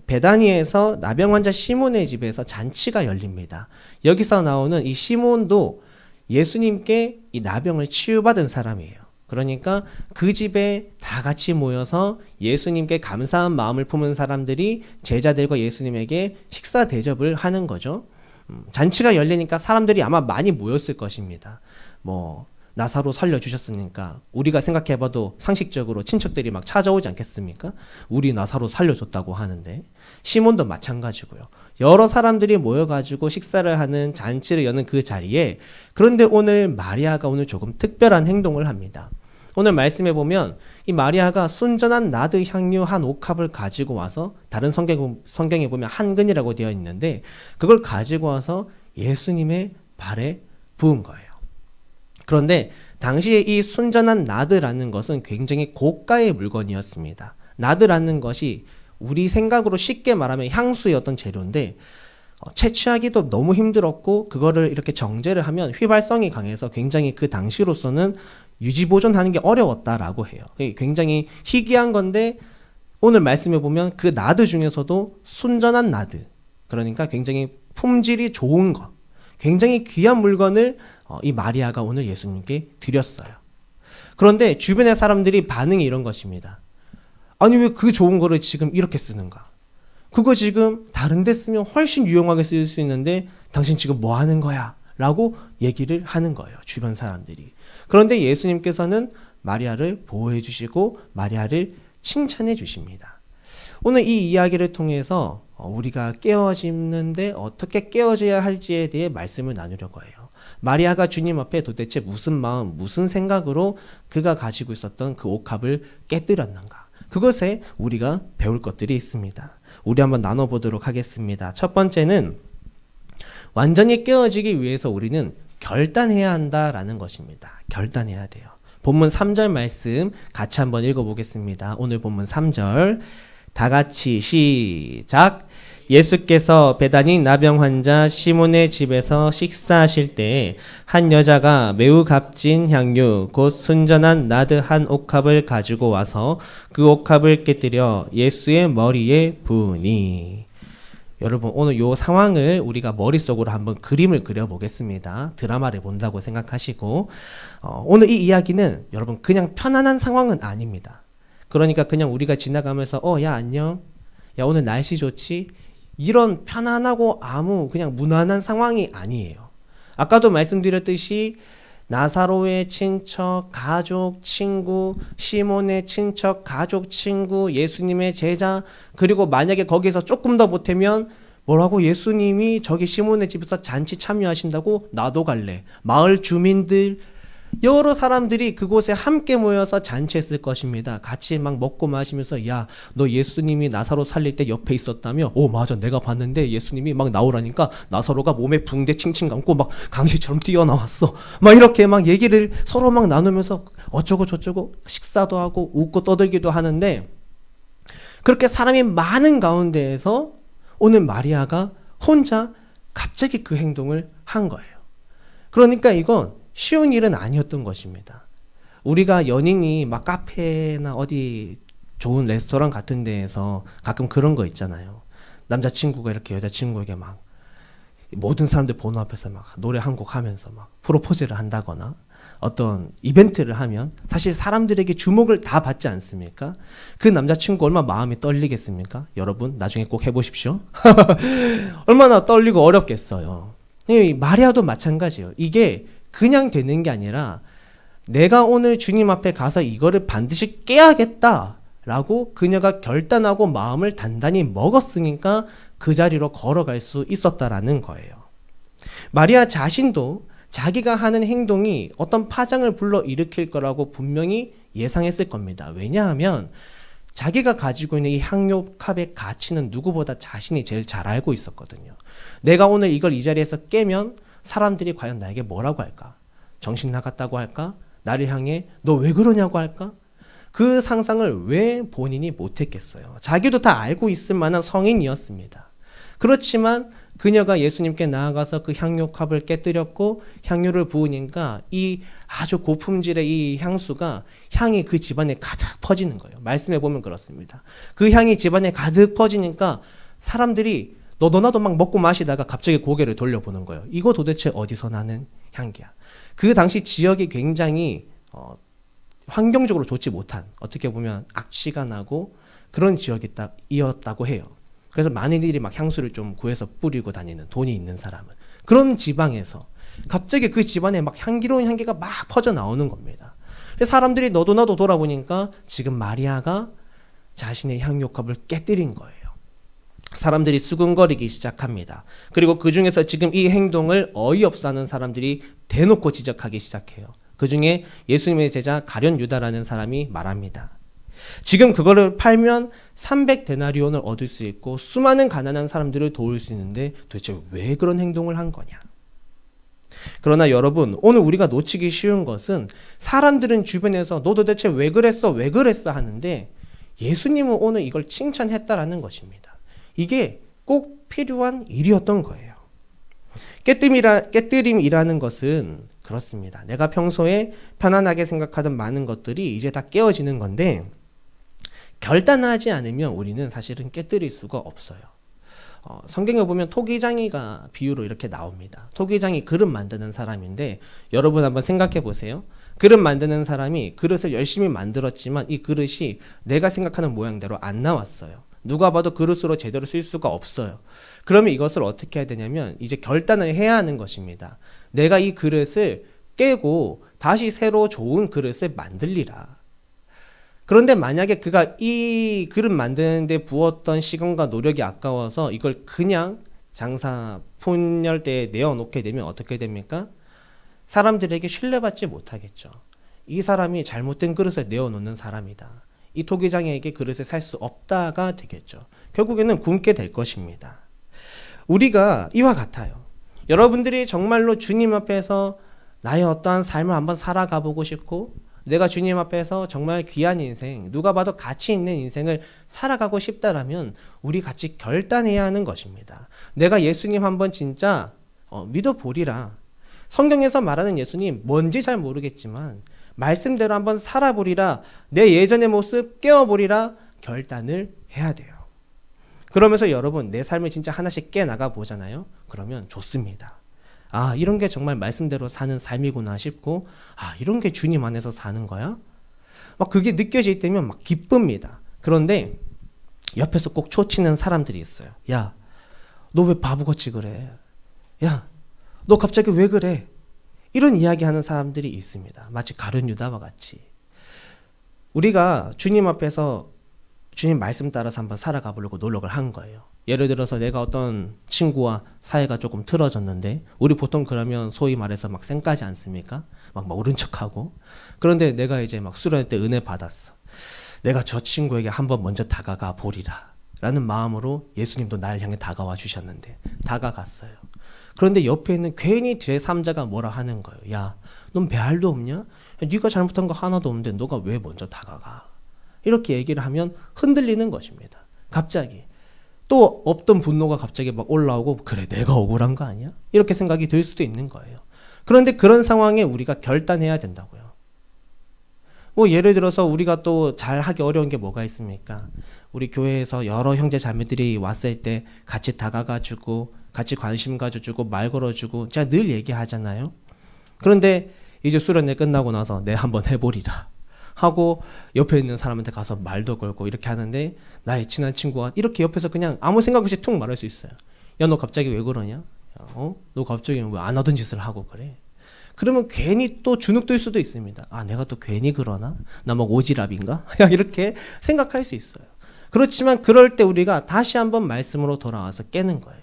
베다니에서 나병 환자 시몬의 집에서 잔치가 열립니다. 여기서 나오는 이 시몬도 예수님께 이 나병을 치유받은 사람이에요. 그러니까 그 집에 다 같이 모여서 예수님께 감사한 마음을 품은 사람들이 제자들과 예수님에게 식사 대접을 하는 거죠. 잔치가 열리니까 사람들이 아마 많이 모였을 것입니다. 나사로 살려주셨으니까 우리가 생각해봐도 상식적으로 친척들이 막 찾아오지 않겠습니까? 우리 나사로 살려줬다고 하는데, 시몬도 마찬가지고요. 여러 사람들이 모여가지고 식사를 하는, 잔치를 여는 그 자리에, 그런데 오늘 마리아가 오늘 조금 특별한 행동을 합니다. 오늘 말씀해 보면 이 마리아가 순전한 나드 향유 한 옥합을 가지고 와서, 다른 성경에 보면 한 근이라고 되어 있는데 그걸 가지고 와서 예수님의 발에 부은 거예요. 그런데 당시에 이 순전한 나드라는 것은 굉장히 고가의 물건이었습니다. 나드라는 것이 우리 생각으로 쉽게 말하면 향수의 어떤 재료인데 채취하기도 너무 힘들었고, 그거를 이렇게 정제를 하면 휘발성이 강해서 굉장히 그 당시로서는 유지 보존하는 게 어려웠다라고 해요. 굉장히 희귀한 건데 오늘 말씀해 보면 그 나드 중에서도 순전한 나드, 그러니까 굉장히 품질이 좋은 것, 굉장히 귀한 물건을 이 마리아가 오늘 예수님께 드렸어요. 그런데 주변의 사람들이 반응이 이런 것입니다. 아니, 왜 그 좋은 거를 지금 이렇게 쓰는가? 그거 지금 다른 데 쓰면 훨씬 유용하게 쓸 수 있는데 당신 지금 뭐 하는 거야? 라고 얘기를 하는 거예요, 주변 사람들이. 그런데 예수님께서는 마리아를 보호해 주시고 마리아를 칭찬해 주십니다. 오늘 이 이야기를 통해서 우리가 깨어지는데 어떻게 깨어져야 할지에 대해 말씀을 나누려고 해요. 마리아가 주님 앞에 도대체 무슨 마음, 무슨 생각으로 그가 가지고 있었던 그 옥합을 깨뜨렸는가? 그것에 우리가 배울 것들이 있습니다. 우리 한번 나눠보도록 하겠습니다. 첫 번째는 완전히 깨어지기 위해서 우리는 결단해야 한다라는 것입니다. 결단해야 돼요. 본문 3절 말씀 같이 한번 읽어보겠습니다. 오늘 본문 3절 다 같이 시작. 예수께서 베다니 나병 환자 시몬의 집에서 식사하실 때 한 여자가 매우 값진 향유 곧 순전한 나드 한 옥합을 가지고 와서 그 옥합을 깨뜨려 예수의 머리에 부으니. 여러분, 오늘 이 상황을 우리가 머릿속으로 한번 그림을 그려보겠습니다. 드라마를 본다고 생각하시고 오늘 이 이야기는 여러분 그냥 편안한 상황은 아닙니다. 그러니까 그냥 우리가 지나가면서 야 안녕, 야 오늘 날씨 좋지, 이런 편안하고 아무 그냥 무난한 상황이 아니에요. 아까도 말씀드렸듯이 나사로의 친척, 가족, 친구, 시몬의 친척, 가족, 친구, 예수님의 제자, 그리고 만약에 거기서 조금 더 보태면 뭐라고, 예수님이 저기 시몬의 집에서 잔치 참여하신다고 나도 갈래. 마을 주민들, 여러 사람들이 그곳에 함께 모여서 잔치했을 것입니다. 같이 막 먹고 마시면서 야, 너 예수님이 나사로 살릴 때 옆에 있었다며? 오 맞아, 내가 봤는데 예수님이 막 나오라니까 나사로가 몸에 붕대 칭칭 감고 막 강시처럼 뛰어나왔어. 막 이렇게 막 얘기를 서로 막 나누면서 어쩌고 저쩌고 식사도 하고 웃고 떠들기도 하는데, 그렇게 사람이 많은 가운데에서 오늘 마리아가 혼자 갑자기 그 행동을 한 거예요. 그러니까 이건 쉬운 일은 아니었던 것입니다. 우리가 연인이 막 카페나 어디 좋은 레스토랑 같은 데에서 가끔 그런 거 있잖아요. 남자친구가 이렇게 여자친구에게 막 모든 사람들 보는 앞에서 막 노래 한 곡 하면서 막 프로포즈를 한다거나 어떤 이벤트를 하면 사실 사람들에게 주목을 다 받지 않습니까? 그 남자친구 얼마나 마음이 떨리겠습니까? 여러분 나중에 꼭 해보십시오. 얼마나 떨리고 어렵겠어요. 이 마리아도 마찬가지예요. 이게 그냥 되는 게 아니라 내가 오늘 주님 앞에 가서 이거를 반드시 깨야겠다라고 그녀가 결단하고 마음을 단단히 먹었으니까 그 자리로 걸어갈 수 있었다라는 거예요. 마리아 자신도 자기가 하는 행동이 어떤 파장을 불러일으킬 거라고 분명히 예상했을 겁니다. 왜냐하면 자기가 가지고 있는 이 향료컵의 가치는 누구보다 자신이 제일 잘 알고 있었거든요. 내가 오늘 이걸 이 자리에서 깨면 사람들이 과연 나에게 뭐라고 할까? 정신 나갔다고 할까? 나를 향해 너 왜 그러냐고 할까? 그 상상을 왜 본인이 못했겠어요? 자기도 다 알고 있을 만한 성인이었습니다. 그렇지만 그녀가 예수님께 나아가서 그 향료컵을 깨뜨렸고 향유를 부으니까 이 아주 고품질의 이 향수가 향이 그 집안에 가득 퍼지는 거예요. 말씀해 보면 그렇습니다. 그 향이 집안에 가득 퍼지니까 사람들이 너도 나도 막 먹고 마시다가 갑자기 고개를 돌려보는 거예요. 이거 도대체 어디서 나는 향기야? 그 당시 지역이 굉장히 환경적으로 좋지 못한, 어떻게 보면 악취가 나고 그런 지역이었다고 해요. 그래서 많은 이들이 막 향수를 좀 구해서 뿌리고 다니는, 돈이 있는 사람은 그런 지방에서 갑자기 그 집안에 막 향기로운 향기가 막 퍼져 나오는 겁니다. 사람들이 너도 나도 돌아보니까 지금 마리아가 자신의 향료컵을 깨뜨린 거예요. 사람들이 수군거리기 시작합니다. 그리고 그 중에서 지금 이 행동을 어이없어 하는 사람들이 대놓고 지적하기 시작해요. 그 중에 예수님의 제자 가룟 유다라는 사람이 말합니다. 지금 그거를 팔면 300데나리온을 얻을 수 있고 수많은 가난한 사람들을 도울 수 있는데 도대체 왜 그런 행동을 한 거냐? 그러나 여러분, 오늘 우리가 놓치기 쉬운 것은 사람들은 주변에서 너 도대체 왜 그랬어? 왜 그랬어? 하는데 예수님은 오늘 이걸 칭찬했다라는 것입니다. 이게 꼭 필요한 일이었던 거예요. 깨뜨림이라는 것은 그렇습니다. 내가 평소에 편안하게 생각하던 많은 것들이 이제 다 깨어지는 건데 결단하지 않으면 우리는 사실은 깨뜨릴 수가 없어요. 성경에 보면 토기장이가 비유로 이렇게 나옵니다. 토기장이 그릇 만드는 사람인데 여러분 한번 생각해 보세요. 그릇 만드는 사람이 그릇을 열심히 만들었지만 이 그릇이 내가 생각하는 모양대로 안 나왔어요. 누가 봐도 그릇으로 제대로 쓸 수가 없어요. 그러면 이것을 어떻게 해야 되냐면 이제 결단을 해야 하는 것입니다. 내가 이 그릇을 깨고 다시 새로 좋은 그릇을 만들리라. 그런데 만약에 그가 이 그릇 만드는데 부었던 시간과 노력이 아까워서 이걸 그냥 장사 분열대에 내어놓게 되면 어떻게 됩니까? 사람들에게 신뢰받지 못하겠죠. 이 사람이 잘못된 그릇을 내어놓는 사람이다. 이 토기장에게 그릇을 살 수 없다가 되겠죠. 결국에는 굶게 될 것입니다. 우리가 이와 같아요. 여러분들이 정말로 주님 앞에서 나의 어떠한 삶을 한번 살아가 보고 싶고 내가 주님 앞에서 정말 귀한 인생, 누가 봐도 가치 있는 인생을 살아가고 싶다라면 우리 같이 결단해야 하는 것입니다. 내가 예수님 한번 진짜 믿어보리라. 성경에서 말하는 예수님 뭔지 잘 모르겠지만 말씀대로 한번 살아보리라. 내 예전의 모습 깨어보리라. 결단을 해야 돼요. 그러면서 여러분 내 삶을 진짜 하나씩 깨나가 보잖아요. 그러면 좋습니다. 아, 이런 게 정말 말씀대로 사는 삶이구나 싶고, 아, 이런 게 주님 안에서 사는 거야? 막 그게 느껴질 때면 막 기쁩니다. 그런데 옆에서 꼭 초치는 사람들이 있어요. 야, 너 왜 바보같이 그래? 야, 너 갑자기 왜 그래? 이런 이야기하는 사람들이 있습니다. 마치 가룟 유다와 같이. 우리가 주님 앞에서 주님 말씀 따라서 한번 살아가 보려고 노력을 한 거예요. 예를 들어서 내가 어떤 친구와 사이가 조금 틀어졌는데 우리 보통 그러면 소위 말해서 막 쌩까지 않습니까? 막 모른 척하고. 그런데 내가 이제 막 수련회 때 은혜 받았어. 내가 저 친구에게 한번 먼저 다가가 보리라 라는 마음으로 예수님도 나를 향해 다가와 주셨는데 다가갔어요. 그런데 옆에 있는 괜히 제3자가 뭐라 하는 거예요. 야, 넌 배알도 없냐? 야, 네가 잘못한 거 하나도 없는데 너가 왜 먼저 다가가? 이렇게 얘기를 하면 흔들리는 것입니다. 갑자기 또 없던 분노가 갑자기 막 올라오고 그래 내가 억울한 거 아니야? 이렇게 생각이 들 수도 있는 거예요. 그런데 그런 상황에 우리가 결단해야 된다고요. 뭐 예를 들어서 우리가 또 잘하기 어려운 게 뭐가 있습니까? 우리 교회에서 여러 형제 자매들이 왔을 때 같이 다가가지고 같이 관심 가져주고 말 걸어주고 제가 늘 얘기하잖아요. 그런데 이제 수련회 끝나고 나서 내 한번 해보리라 하고 옆에 있는 사람한테 가서 말도 걸고 이렇게 하는데 나의 친한 친구가 이렇게 옆에서 그냥 아무 생각 없이 툭 말할 수 있어요. 야, 너 갑자기 왜 그러냐? 너 갑자기 왜 안 하던 짓을 하고 그래? 그러면 괜히 또 주눅들 수도 있습니다. 아, 내가 또 괜히 그러나? 나 막 오지랖인가? 이렇게 생각할 수 있어요. 그렇지만 그럴 때 우리가 다시 한번 말씀으로 돌아와서 깨는 거예요.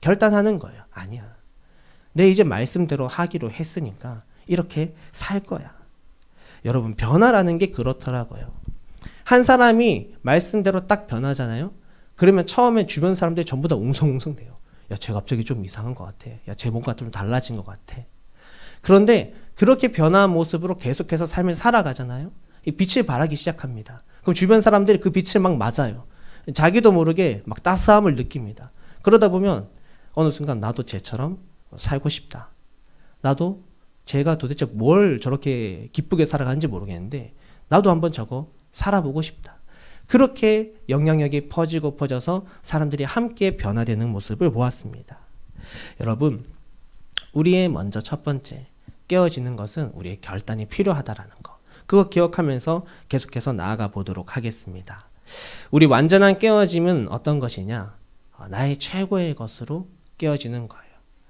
결단하는 거예요. 아니야. 내 이제 말씀대로 하기로 했으니까 이렇게 살 거야. 여러분, 변화라는 게 그렇더라고요. 한 사람이 말씀대로 딱 변하잖아요. 그러면 처음에 주변 사람들이 전부 다 웅성웅성대요. 야, 쟤 갑자기 좀 이상한 것 같아. 야, 쟤 뭔가 좀 달라진 것 같아. 그런데 그렇게 변화한 모습으로 계속해서 삶을 살아가잖아요. 이 빛을 발하기 시작합니다. 그럼 주변 사람들이 그 빛을 막 맞아요. 자기도 모르게 막 따스함을 느낍니다. 그러다 보면 어느 순간 나도 쟤처럼 살고 싶다. 나도 쟤가 도대체 뭘 저렇게 기쁘게 살아가는지 모르겠는데 나도 한번 저거 살아보고 싶다. 그렇게 영향력이 퍼지고 퍼져서 사람들이 함께 변화되는 모습을 보았습니다. 여러분, 우리의 먼저 첫 번째 깨어지는 것은 우리의 결단이 필요하다라는 거. 그거 기억하면서 계속해서 나아가 보도록 하겠습니다. 우리 완전한 깨어짐은 어떤 것이냐? 나의 최고의 것으로 깨어지는 거예요.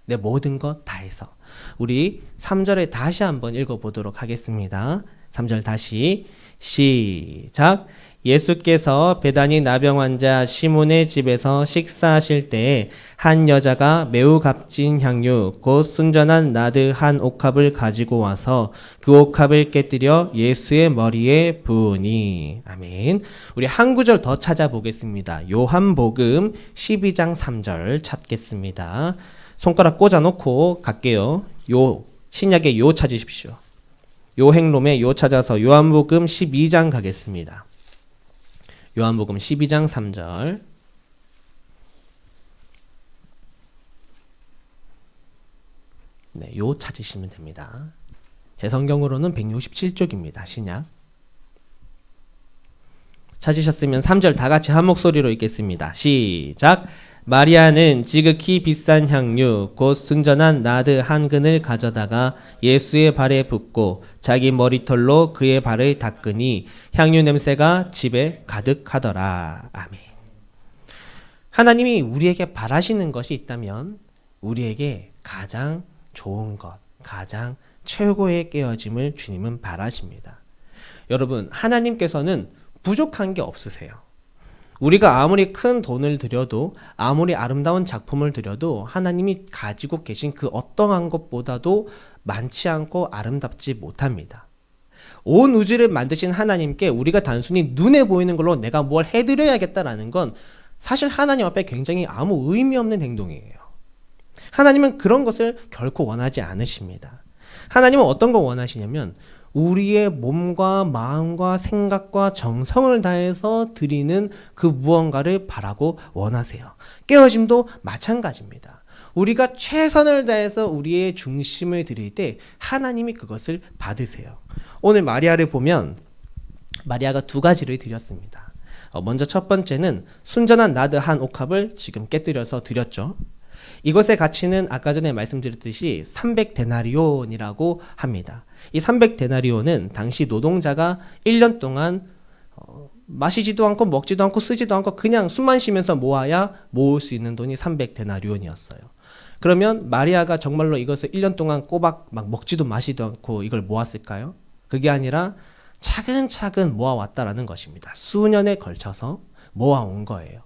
내 모든 것 다해서. 우리 3절에 다시 한번 읽어보도록 하겠습니다. 3절 다시 시작. 예수께서 베다니 나병 환자 시몬의 집에서 식사하실 때에 한 여자가 매우 값진 향유 곧 순전한 나드 한 옥합을 가지고 와서 그 옥합을 깨뜨려 예수의 머리에 부으니. 아멘. 우리 한 구절 더 찾아보겠습니다. 요한복음 12장 3절 찾겠습니다. 손가락 꽂아놓고 갈게요. 요 신약의 요 찾으십시오. 요 행롬의 요 찾아서 요한복음 12장 가겠습니다. 요한복음 12장 3절. 네, 요 찾으시면 됩니다. 제 성경으로는 167쪽입니다. 신약. 찾으셨으면 3절 다 같이 한 목소리로 읽겠습니다. 시작. 마리아는 지극히 비싼 향유 곧 순전한 나드 한 근을 가져다가 예수의 발에 붓고 자기 머리털로 그의 발을 닦으니 향유 냄새가 집에 가득하더라. 아멘. 하나님이 우리에게 바라시는 것이 있다면 우리에게 가장 좋은 것, 가장 최고의 깨어짐을 주님은 바라십니다. 여러분, 하나님께서는 부족한 게 없으세요. 우리가 아무리 큰 돈을 들여도 아무리 아름다운 작품을 들여도 하나님이 가지고 계신 그 어떠한 것보다도 많지 않고 아름답지 못합니다. 온 우주를 만드신 하나님께 우리가 단순히 눈에 보이는 걸로 내가 뭘 해드려야겠다라는 건 사실 하나님 앞에 굉장히 아무 의미 없는 행동이에요. 하나님은 그런 것을 결코 원하지 않으십니다. 하나님은 어떤 걸 원하시냐면 우리의 몸과 마음과 생각과 정성을 다해서 드리는 그 무언가를 바라고 원하세요. 깨어짐도 마찬가지입니다. 우리가 최선을 다해서 우리의 중심을 드릴 때 하나님이 그것을 받으세요. 오늘 마리아를 보면 마리아가 두 가지를 드렸습니다. 먼저 첫 번째는 순전한 나드 한 옥합을 지금 깨뜨려서 드렸죠. 이것의 가치는 아까 전에 말씀드렸듯이 300데나리온이라고 합니다. 이 300데나리온은 당시 노동자가 1년 동안 마시지도 않고 먹지도 않고 쓰지도 않고 그냥 숨만 쉬면서 모아야 모을 수 있는 돈이 300데나리온이었어요. 그러면 마리아가 정말로 이것을 1년 동안 꼬박 막 먹지도 마시지도 않고 이걸 모았을까요? 그게 아니라 차근차근 모아왔다라는 것입니다. 수년에 걸쳐서 모아온 거예요.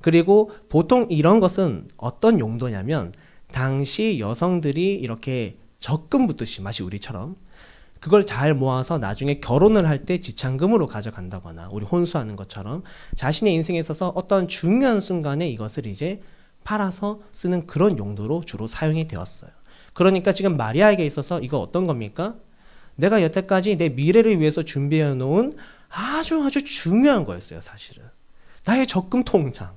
그리고 보통 이런 것은 어떤 용도냐면 당시 여성들이 이렇게 적금 붓듯이 마치 우리처럼 그걸 잘 모아서 나중에 결혼을 할 때 지참금으로 가져간다거나 우리 혼수하는 것처럼 자신의 인생에 있어서 어떤 중요한 순간에 이것을 이제 팔아서 쓰는 그런 용도로 주로 사용이 되었어요. 그러니까 지금 마리아에게 있어서 이거 어떤 겁니까? 내가 여태까지 내 미래를 위해서 준비해 놓은 아주 중요한 거였어요. 사실은 나의 적금 통장,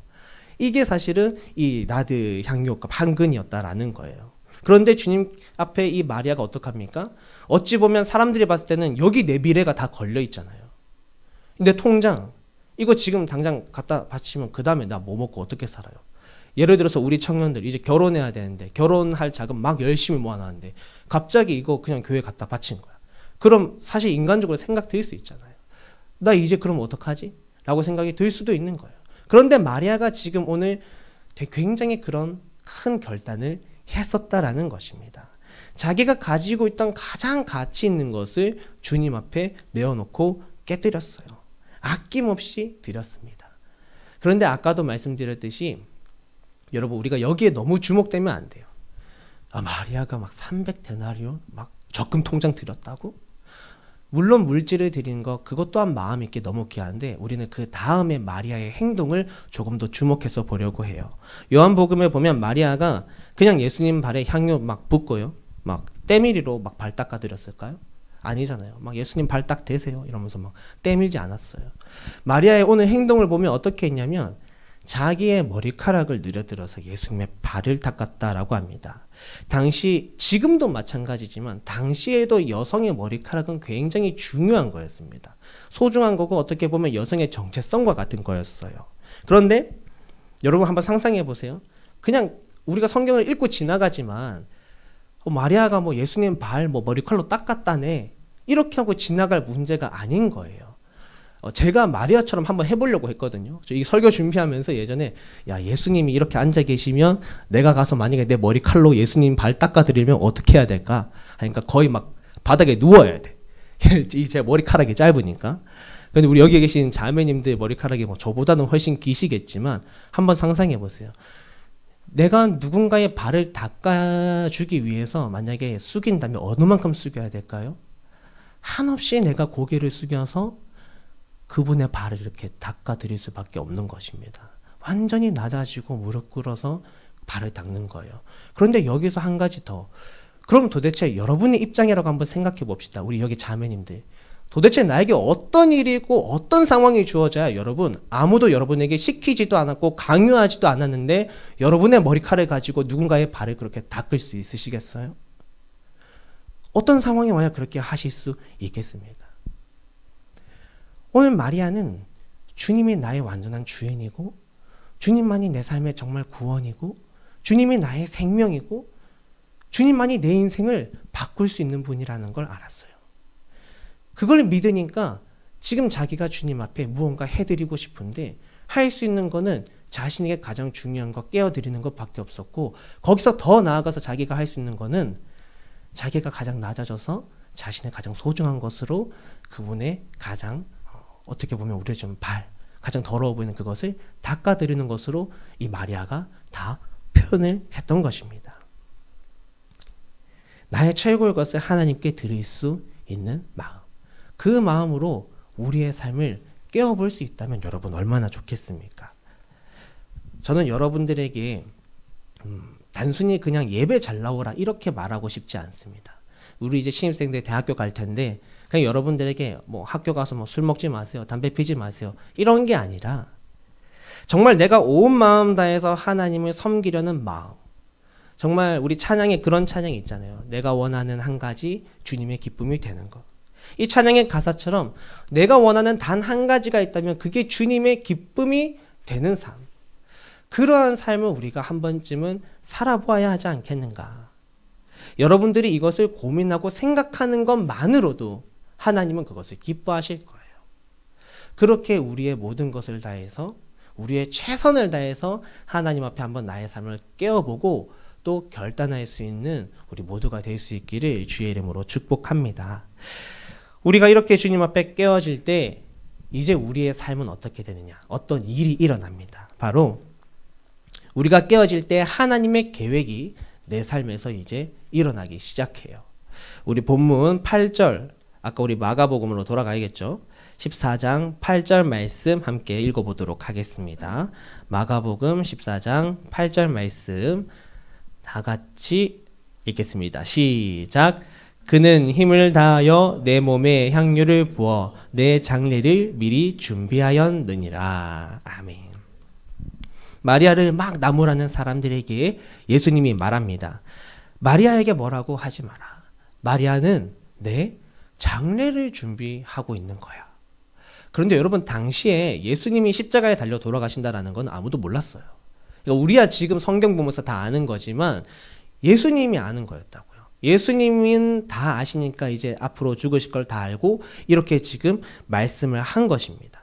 이게 사실은 이 나드 향유옥합 한 근이었다라는 거예요. 그런데 주님 앞에 이 마리아가 어떡합니까? 어찌 보면 사람들이 봤을 때는 여기 내 미래가 다 걸려 있잖아요. 근데 통장 이거 지금 당장 갖다 바치면 그 다음에 나 뭐 먹고 어떻게 살아요? 예를 들어서 우리 청년들 이제 결혼해야 되는데 결혼할 자금 막 열심히 모아놨는데 갑자기 이거 그냥 교회 갖다 바친 거야. 그럼 사실 인간적으로 생각될 수 있잖아요. 나 이제 그럼 어떡하지? 라고 생각이 들 수도 있는 거예요. 그런데 마리아가 지금 오늘 굉장히 그런 큰 결단을 했었다라는 것입니다. 자기가 가지고 있던 가장 가치 있는 것을 주님 앞에 내어놓고 깨뜨렸어요. 아낌없이 드렸습니다. 그런데 아까도 말씀드렸듯이 여러분 우리가 여기에 너무 주목되면 안 돼요. 마리아가 막 300데나리온 막 적금 통장 드렸다고? 물론 물질을 드리는 것 그것 또한 마음 있게 너무 귀한데 우리는 그 다음에 마리아의 행동을 조금 더 주목해서 보려고 해요. 요한복음에 보면 마리아가 그냥 예수님 발에 향유 막 붓고요. 막 때밀이로 막 발 닦아 드렸을까요? 아니잖아요. 막 예수님 발 딱 대세요 이러면서 막 때밀지 않았어요. 마리아의 오늘 행동을 보면 어떻게 했냐면 자기의 머리카락을 늘어들어서 예수님의 발을 닦았다라고 합니다. 당시 지금도 마찬가지지만 당시에도 여성의 머리카락은 굉장히 중요한 거였습니다. 소중한 거고 어떻게 보면 여성의 정체성과 같은 거였어요. 그런데 여러분 한번 상상해 보세요. 그냥 우리가 성경을 읽고 지나가지만 마리아가 뭐 예수님 발 뭐 머리칼로 닦았다네 이렇게 하고 지나갈 문제가 아닌 거예요. 제가 마리아처럼 한번 해보려고 했거든요. 이 설교 준비하면서 예전에 야 예수님이 이렇게 앉아 계시면 내가 가서 만약에 내 머리칼로 예수님 발 닦아드리면 어떻게 해야 될까? 그러니까 거의 막 바닥에 누워야 돼. 제 머리카락이 짧으니까. 근데 우리 여기 계신 자매님들 머리카락이 뭐 저보다는 훨씬 기시겠지만 한번 상상해 보세요. 내가 누군가의 발을 닦아주기 위해서 만약에 숙인다면 어느 만큼 숙여야 될까요? 한없이 내가 고개를 숙여서 그분의 발을 이렇게 닦아드릴 수밖에 없는 것입니다. 완전히 낮아지고 무릎 꿇어서 발을 닦는 거예요. 그런데 여기서 한 가지 더. 그럼 도대체 여러분의 입장이라고 한번 생각해 봅시다. 우리 여기 자매님들. 도대체 나에게 어떤 일이 있고 어떤 상황이 주어져야 여러분 아무도 여러분에게 시키지도 않았고 강요하지도 않았는데 여러분의 머리칼을 가지고 누군가의 발을 그렇게 닦을 수 있으시겠어요? 어떤 상황이 와야 그렇게 하실 수 있겠습니까? 오늘 마리아는 주님이 나의 완전한 주인이고 주님만이 내 삶의 정말 구원이고 주님이 나의 생명이고 주님만이 내 인생을 바꿀 수 있는 분이라는 걸 알았어요. 그걸 믿으니까 지금 자기가 주님 앞에 무언가 해드리고 싶은데 할 수 있는 거는 자신에게 가장 중요한 거 깨어드리는 것밖에 없었고 거기서 더 나아가서 자기가 할 수 있는 거는 자기가 가장 낮아져서 자신의 가장 소중한 것으로 그분의 가장 어떻게 보면 우리의 좀 가장 더러워 보이는 그것을 닦아드리는 것으로 이 마리아가 다 표현을 했던 것입니다. 나의 최고의 것을 하나님께 드릴 수 있는 마음. 그 마음으로 우리의 삶을 깨워볼 수 있다면 여러분 얼마나 좋겠습니까? 저는 여러분들에게 단순히 그냥 예배 잘 나오라 이렇게 말하고 싶지 않습니다. 우리 이제 신입생들 대학교 갈 텐데 그냥 여러분들에게 뭐 학교 가서 뭐 술 먹지 마세요. 담배 피지 마세요. 이런 게 아니라 정말 내가 온 마음 다해서 하나님을 섬기려는 마음. 정말 우리 찬양에 그런 찬양이 있잖아요. 내가 원하는 한 가지 주님의 기쁨이 되는 것. 이 찬양의 가사처럼 내가 원하는 단 한 가지가 있다면 그게 주님의 기쁨이 되는 삶. 그러한 삶을 우리가 한 번쯤은 살아보아야 하지 않겠는가. 여러분들이 이것을 고민하고 생각하는 것만으로도 하나님은 그것을 기뻐하실 거예요. 그렇게 우리의 모든 것을 다해서 우리의 최선을 다해서 하나님 앞에 한번 나의 삶을 깨워보고 또 결단할 수 있는 우리 모두가 될 수 있기를 주의 이름으로 축복합니다. 우리가 이렇게 주님 앞에 깨어질 때 이제 우리의 삶은 어떻게 되느냐? 어떤 일이 일어납니다. 바로 우리가 깨어질 때 하나님의 계획이 내 삶에서 이제 일어나기 시작해요. 우리 본문 8절, 아까 우리 마가복음으로 돌아가야겠죠? 14장 8절 말씀 함께 읽어보도록 하겠습니다. 마가복음 14장 8절 말씀 다 같이 읽겠습니다. 시작. 그는 힘을 다하여 내 몸에 향유를 부어 내 장례를 미리 준비하였느니라. 아멘. 마리아를 막 나무라는 사람들에게 예수님이 말합니다. 마리아에게 뭐라고 하지 마라. 마리아는 내 장례를 준비하고 있는 거야. 그런데 여러분, 당시에 예수님이 십자가에 달려 돌아가신다라는 건 아무도 몰랐어요. 그러니까 우리야 지금 성경 보면서 다 아는 거지만 예수님이 아는 거였다고요. 예수님은 다 아시니까 이제 앞으로 죽으실 걸 다 알고 이렇게 지금 말씀을 한 것입니다.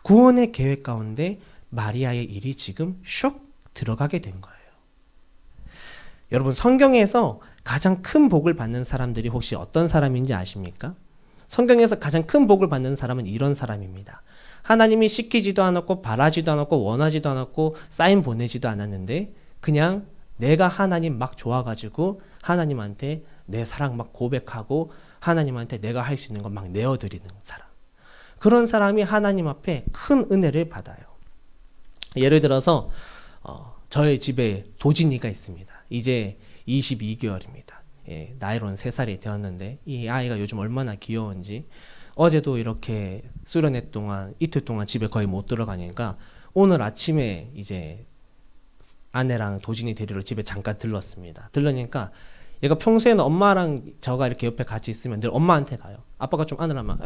구원의 계획 가운데 마리아의 일이 지금 슉 들어가게 된 거예요. 여러분, 성경에서 가장 큰 복을 받는 사람들이 혹시 어떤 사람인지 아십니까? 성경에서 가장 큰 복을 받는 사람은 이런 사람입니다. 하나님이 시키지도 않았고 바라지도 않았고 원하지도 않았고 사인 보내지도 않았는데 그냥 내가 하나님 막 좋아가지고 하나님한테 내 사랑 막 고백하고 하나님한테 내가 할 수 있는 거 막 내어드리는 사람. 그런 사람이 하나님 앞에 큰 은혜를 받아요. 예를 들어서 저의 집에 도진이가 있습니다. 이제 22개월입니다. 예, 나이로는 3살이 되었는데 이 아이가 요즘 얼마나 귀여운지, 어제도 이렇게 수련회 동안 이틀 동안 집에 거의 못 들어가니까 오늘 아침에 이제 아내랑 도진이 데리러 집에 잠깐 들렀습니다. 들르니까 얘가 평소에는 엄마랑 저가 이렇게 옆에 같이 있으면 늘 엄마한테 가요. 아빠가 좀 안으라면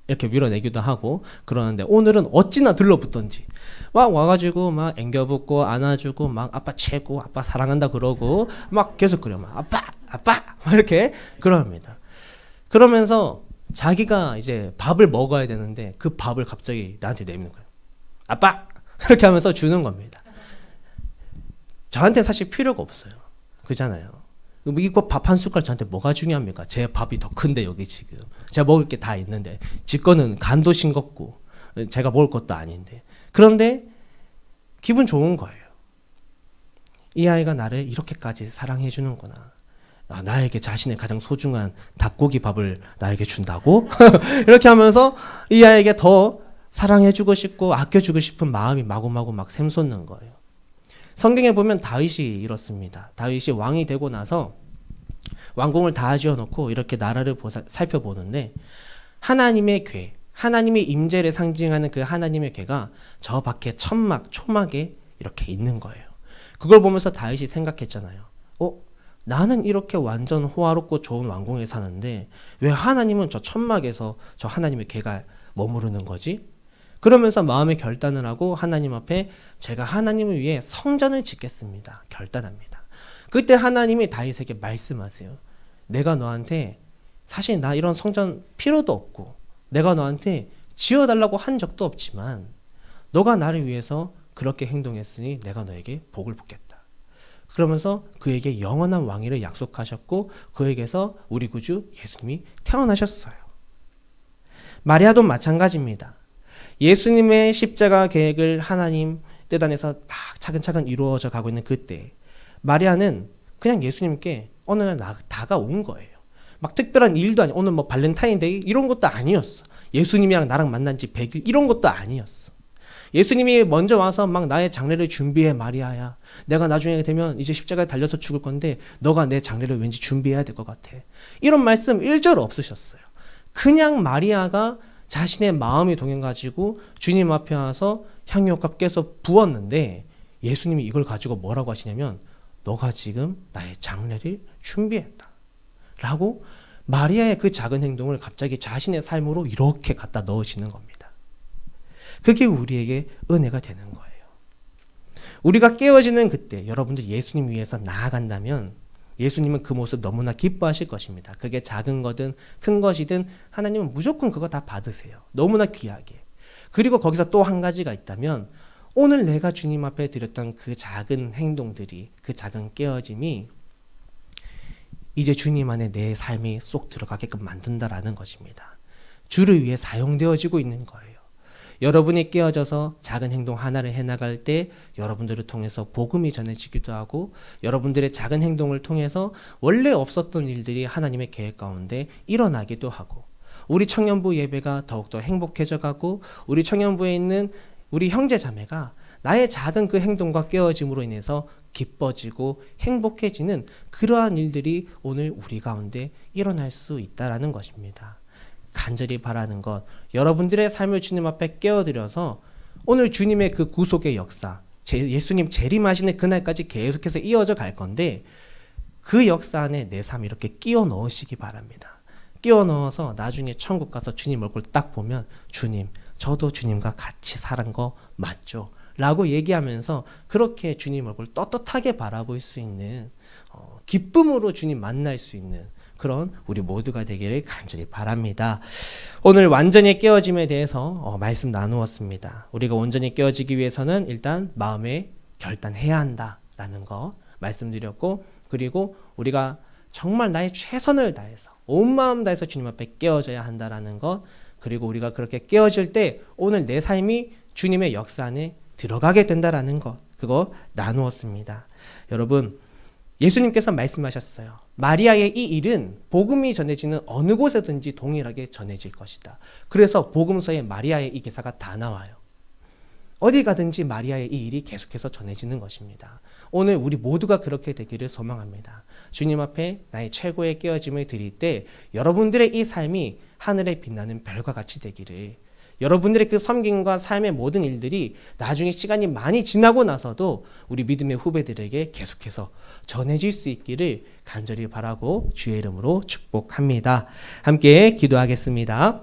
이렇게 밀어내기도 하고 그러는데 오늘은 어찌나 들러붙던지 막 와가지고 막 앵겨붙고 안아주고 막 아빠 최고, 아빠 사랑한다 그러고 막 계속 그래요. 막 아빠 막 이렇게 그럽니다. 그러면서 자기가 이제 밥을 먹어야 되는데 그 밥을 갑자기 나한테 내미는 거예요. 아빠! 이렇게 하면서 주는 겁니다. 저한테 사실 필요가 없어요. 그잖아요. 이거 밥 한 숟갈 저한테 뭐가 중요합니까? 제 밥이 더 큰데 여기 지금 제가 먹을 게 다 있는데, 지 거는 간도 싱겁고 제가 먹을 것도 아닌데, 그런데 기분 좋은 거예요. 이 아이가 나를 이렇게까지 사랑해 주는구나. 나에게 자신의 가장 소중한 닭고기 밥을 나에게 준다고? 이렇게 하면서 이 아이에게 더 사랑해주고 싶고 아껴주고 싶은 마음이 마구마구 막 샘솟는 거예요. 성경에 보면 다윗이 이렇습니다. 다윗이 왕이 되고 나서 왕궁을 다 지어놓고 이렇게 나라를 살펴보는데 하나님의 궤, 하나님의 임재를 상징하는 그 하나님의 궤가 저 밖에 천막, 초막에 이렇게 있는 거예요. 그걸 보면서 다윗이 생각했잖아요. 나는 이렇게 완전 호화롭고 좋은 왕궁에 사는데 왜 하나님은 저 천막에서 저 하나님의 궤가 머무르는 거지? 그러면서 마음의 결단을 하고 하나님 앞에 제가 하나님을 위해 성전을 짓겠습니다. 결단합니다. 그때 하나님이 다윗에게 말씀하세요. 내가 너한테 사실 나 이런 성전 필요도 없고 내가 너한테 지어달라고 한 적도 없지만 너가 나를 위해서 그렇게 행동했으니 내가 너에게 복을 붓겠다. 그러면서 그에게 영원한 왕위를 약속하셨고 그에게서 우리 구주 예수님이 태어나셨어요. 마리아도 마찬가지입니다. 예수님의 십자가 계획을 하나님 뜻 안에서 막 차근차근 이루어져 가고 있는 그때 마리아는 그냥 예수님께 어느 날 다가온 거예요. 막 특별한 일도 아니고 오늘 뭐 발렌타인데이 이런 것도 아니었어. 예수님이랑 나랑 만난 지 100일 이런 것도 아니었어. 예수님이 먼저 와서 막 나의 장례를 준비해 마리아야. 내가 나중에 되면 이제 십자가에 달려서 죽을 건데 너가 내 장례를 왠지 준비해야 될 것 같아. 이런 말씀 1절 없으셨어요. 그냥 마리아가 자신의 마음이 동해가지고 주님 앞에 와서 향유옥합 깨서 부었는데 예수님이 이걸 가지고 뭐라고 하시냐면 너가 지금 나의 장례를 준비했다 라고 마리아의 그 작은 행동을 갑자기 자신의 삶으로 이렇게 갖다 넣으시는 겁니다. 그게 우리에게 은혜가 되는 거예요. 우리가 깨어지는 그때 여러분들 예수님 위해서 나아간다면 예수님은 그 모습 너무나 기뻐하실 것입니다. 그게 작은 거든 큰 것이든 하나님은 무조건 그거 다 받으세요. 너무나 귀하게. 그리고 거기서 또 한 가지가 있다면 오늘 내가 주님 앞에 드렸던 그 작은 행동들이, 그 작은 깨어짐이 이제 주님 안에 내 삶이 쏙 들어가게끔 만든다라는 것입니다. 주를 위해 사용되어지고 있는 거예요. 여러분이 깨어져서 작은 행동 하나를 해나갈 때 여러분들을 통해서 복음이 전해지기도 하고 여러분들의 작은 행동을 통해서 원래 없었던 일들이 하나님의 계획 가운데 일어나기도 하고 우리 청년부 예배가 더욱더 행복해져 가고 우리 청년부에 있는 우리 형제 자매가 나의 작은 그 행동과 깨어짐으로 인해서 기뻐지고 행복해지는 그러한 일들이 오늘 우리 가운데 일어날 수 있다라는 것입니다. 간절히 바라는 것, 여러분들의 삶을 주님 앞에 깨어드려서 오늘 주님의 그 구속의 역사, 예수님 재림하시는 그날까지 계속해서 이어져 갈 건데 그 역사 안에 내 삶 이렇게 끼워 넣으시기 바랍니다. 끼워 넣어서 나중에 천국 가서 주님 얼굴 딱 보면 주님, 저도 주님과 같이 살은 거 맞죠? 라고 얘기하면서 그렇게 주님 얼굴 떳떳하게 바라볼 수 있는 기쁨으로 주님 만날 수 있는 그런 우리 모두가 되기를 간절히 바랍니다. 오늘 완전히 깨어짐에 대해서 말씀 나누었습니다. 우리가 온전히 깨어지기 위해서는 일단 마음에 결단해야 한다라는 거 말씀드렸고, 그리고 우리가 정말 나의 최선을 다해서 온 마음 다해서 주님 앞에 깨어져야 한다라는 것, 그리고 우리가 그렇게 깨어질 때 오늘 내 삶이 주님의 역사 안에 들어가게 된다라는 것, 그거 나누었습니다. 여러분, 예수님께서 말씀하셨어요. 마리아의 이 일은 복음이 전해지는 어느 곳에든지 동일하게 전해질 것이다. 그래서 복음서에 마리아의 이 기사가 다 나와요. 어디 가든지 마리아의 이 일이 계속해서 전해지는 것입니다. 오늘 우리 모두가 그렇게 되기를 소망합니다. 주님 앞에 나의 최고의 깨어짐을 드릴 때 여러분들의 이 삶이 하늘에 빛나는 별과 같이 되기를, 여러분들의 그 섬김과 삶의 모든 일들이 나중에 시간이 많이 지나고 나서도 우리 믿음의 후배들에게 계속해서 전해질 수 있기를 간절히 바라고 주의 이름으로 축복합니다. 함께 기도하겠습니다.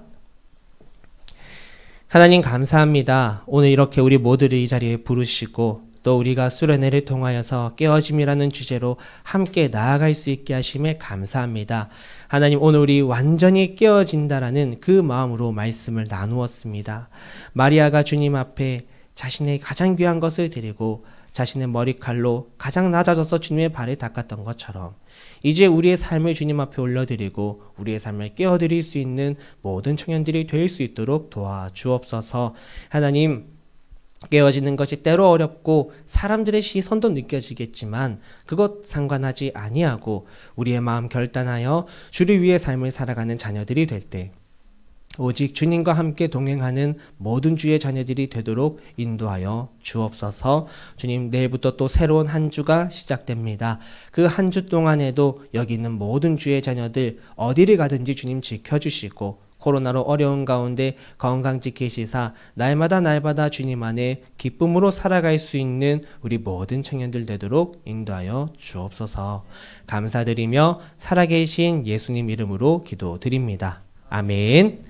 하나님 감사합니다. 오늘 이렇게 우리 모두를 이 자리에 부르시고 또 우리가 수련회를 통하여서 깨어짐이라는 주제로 함께 나아갈 수 있게 하심에 감사합니다. 하나님, 오늘 우리 완전히 깨어진다라는 그 마음으로 말씀을 나누었습니다. 마리아가 주님 앞에 자신의 가장 귀한 것을 드리고 자신의 머리칼로 가장 낮아져서 주님의 발을 닦았던 것처럼 이제 우리의 삶을 주님 앞에 올려드리고 우리의 삶을 깨어드릴 수 있는 모든 청년들이 될 수 있도록 도와주옵소서. 하나님, 깨어지는 것이 때로 어렵고 사람들의 시선도 느껴지겠지만 그것 상관하지 아니하고 우리의 마음 결단하여 주를 위해 삶을 살아가는 자녀들이 될 때 오직 주님과 함께 동행하는 모든 주의 자녀들이 되도록 인도하여 주옵소서. 주님, 내일부터 또 새로운 한 주가 시작됩니다. 그 한 주 동안에도 여기 있는 모든 주의 자녀들 어디를 가든지 주님 지켜주시고 코로나로 어려운 가운데 건강 지키시사 날마다 주님 안에 기쁨으로 살아갈 수 있는 우리 모든 청년들 되도록 인도하여 주옵소서. 감사드리며 살아계신 예수님 이름으로 기도드립니다. 아멘.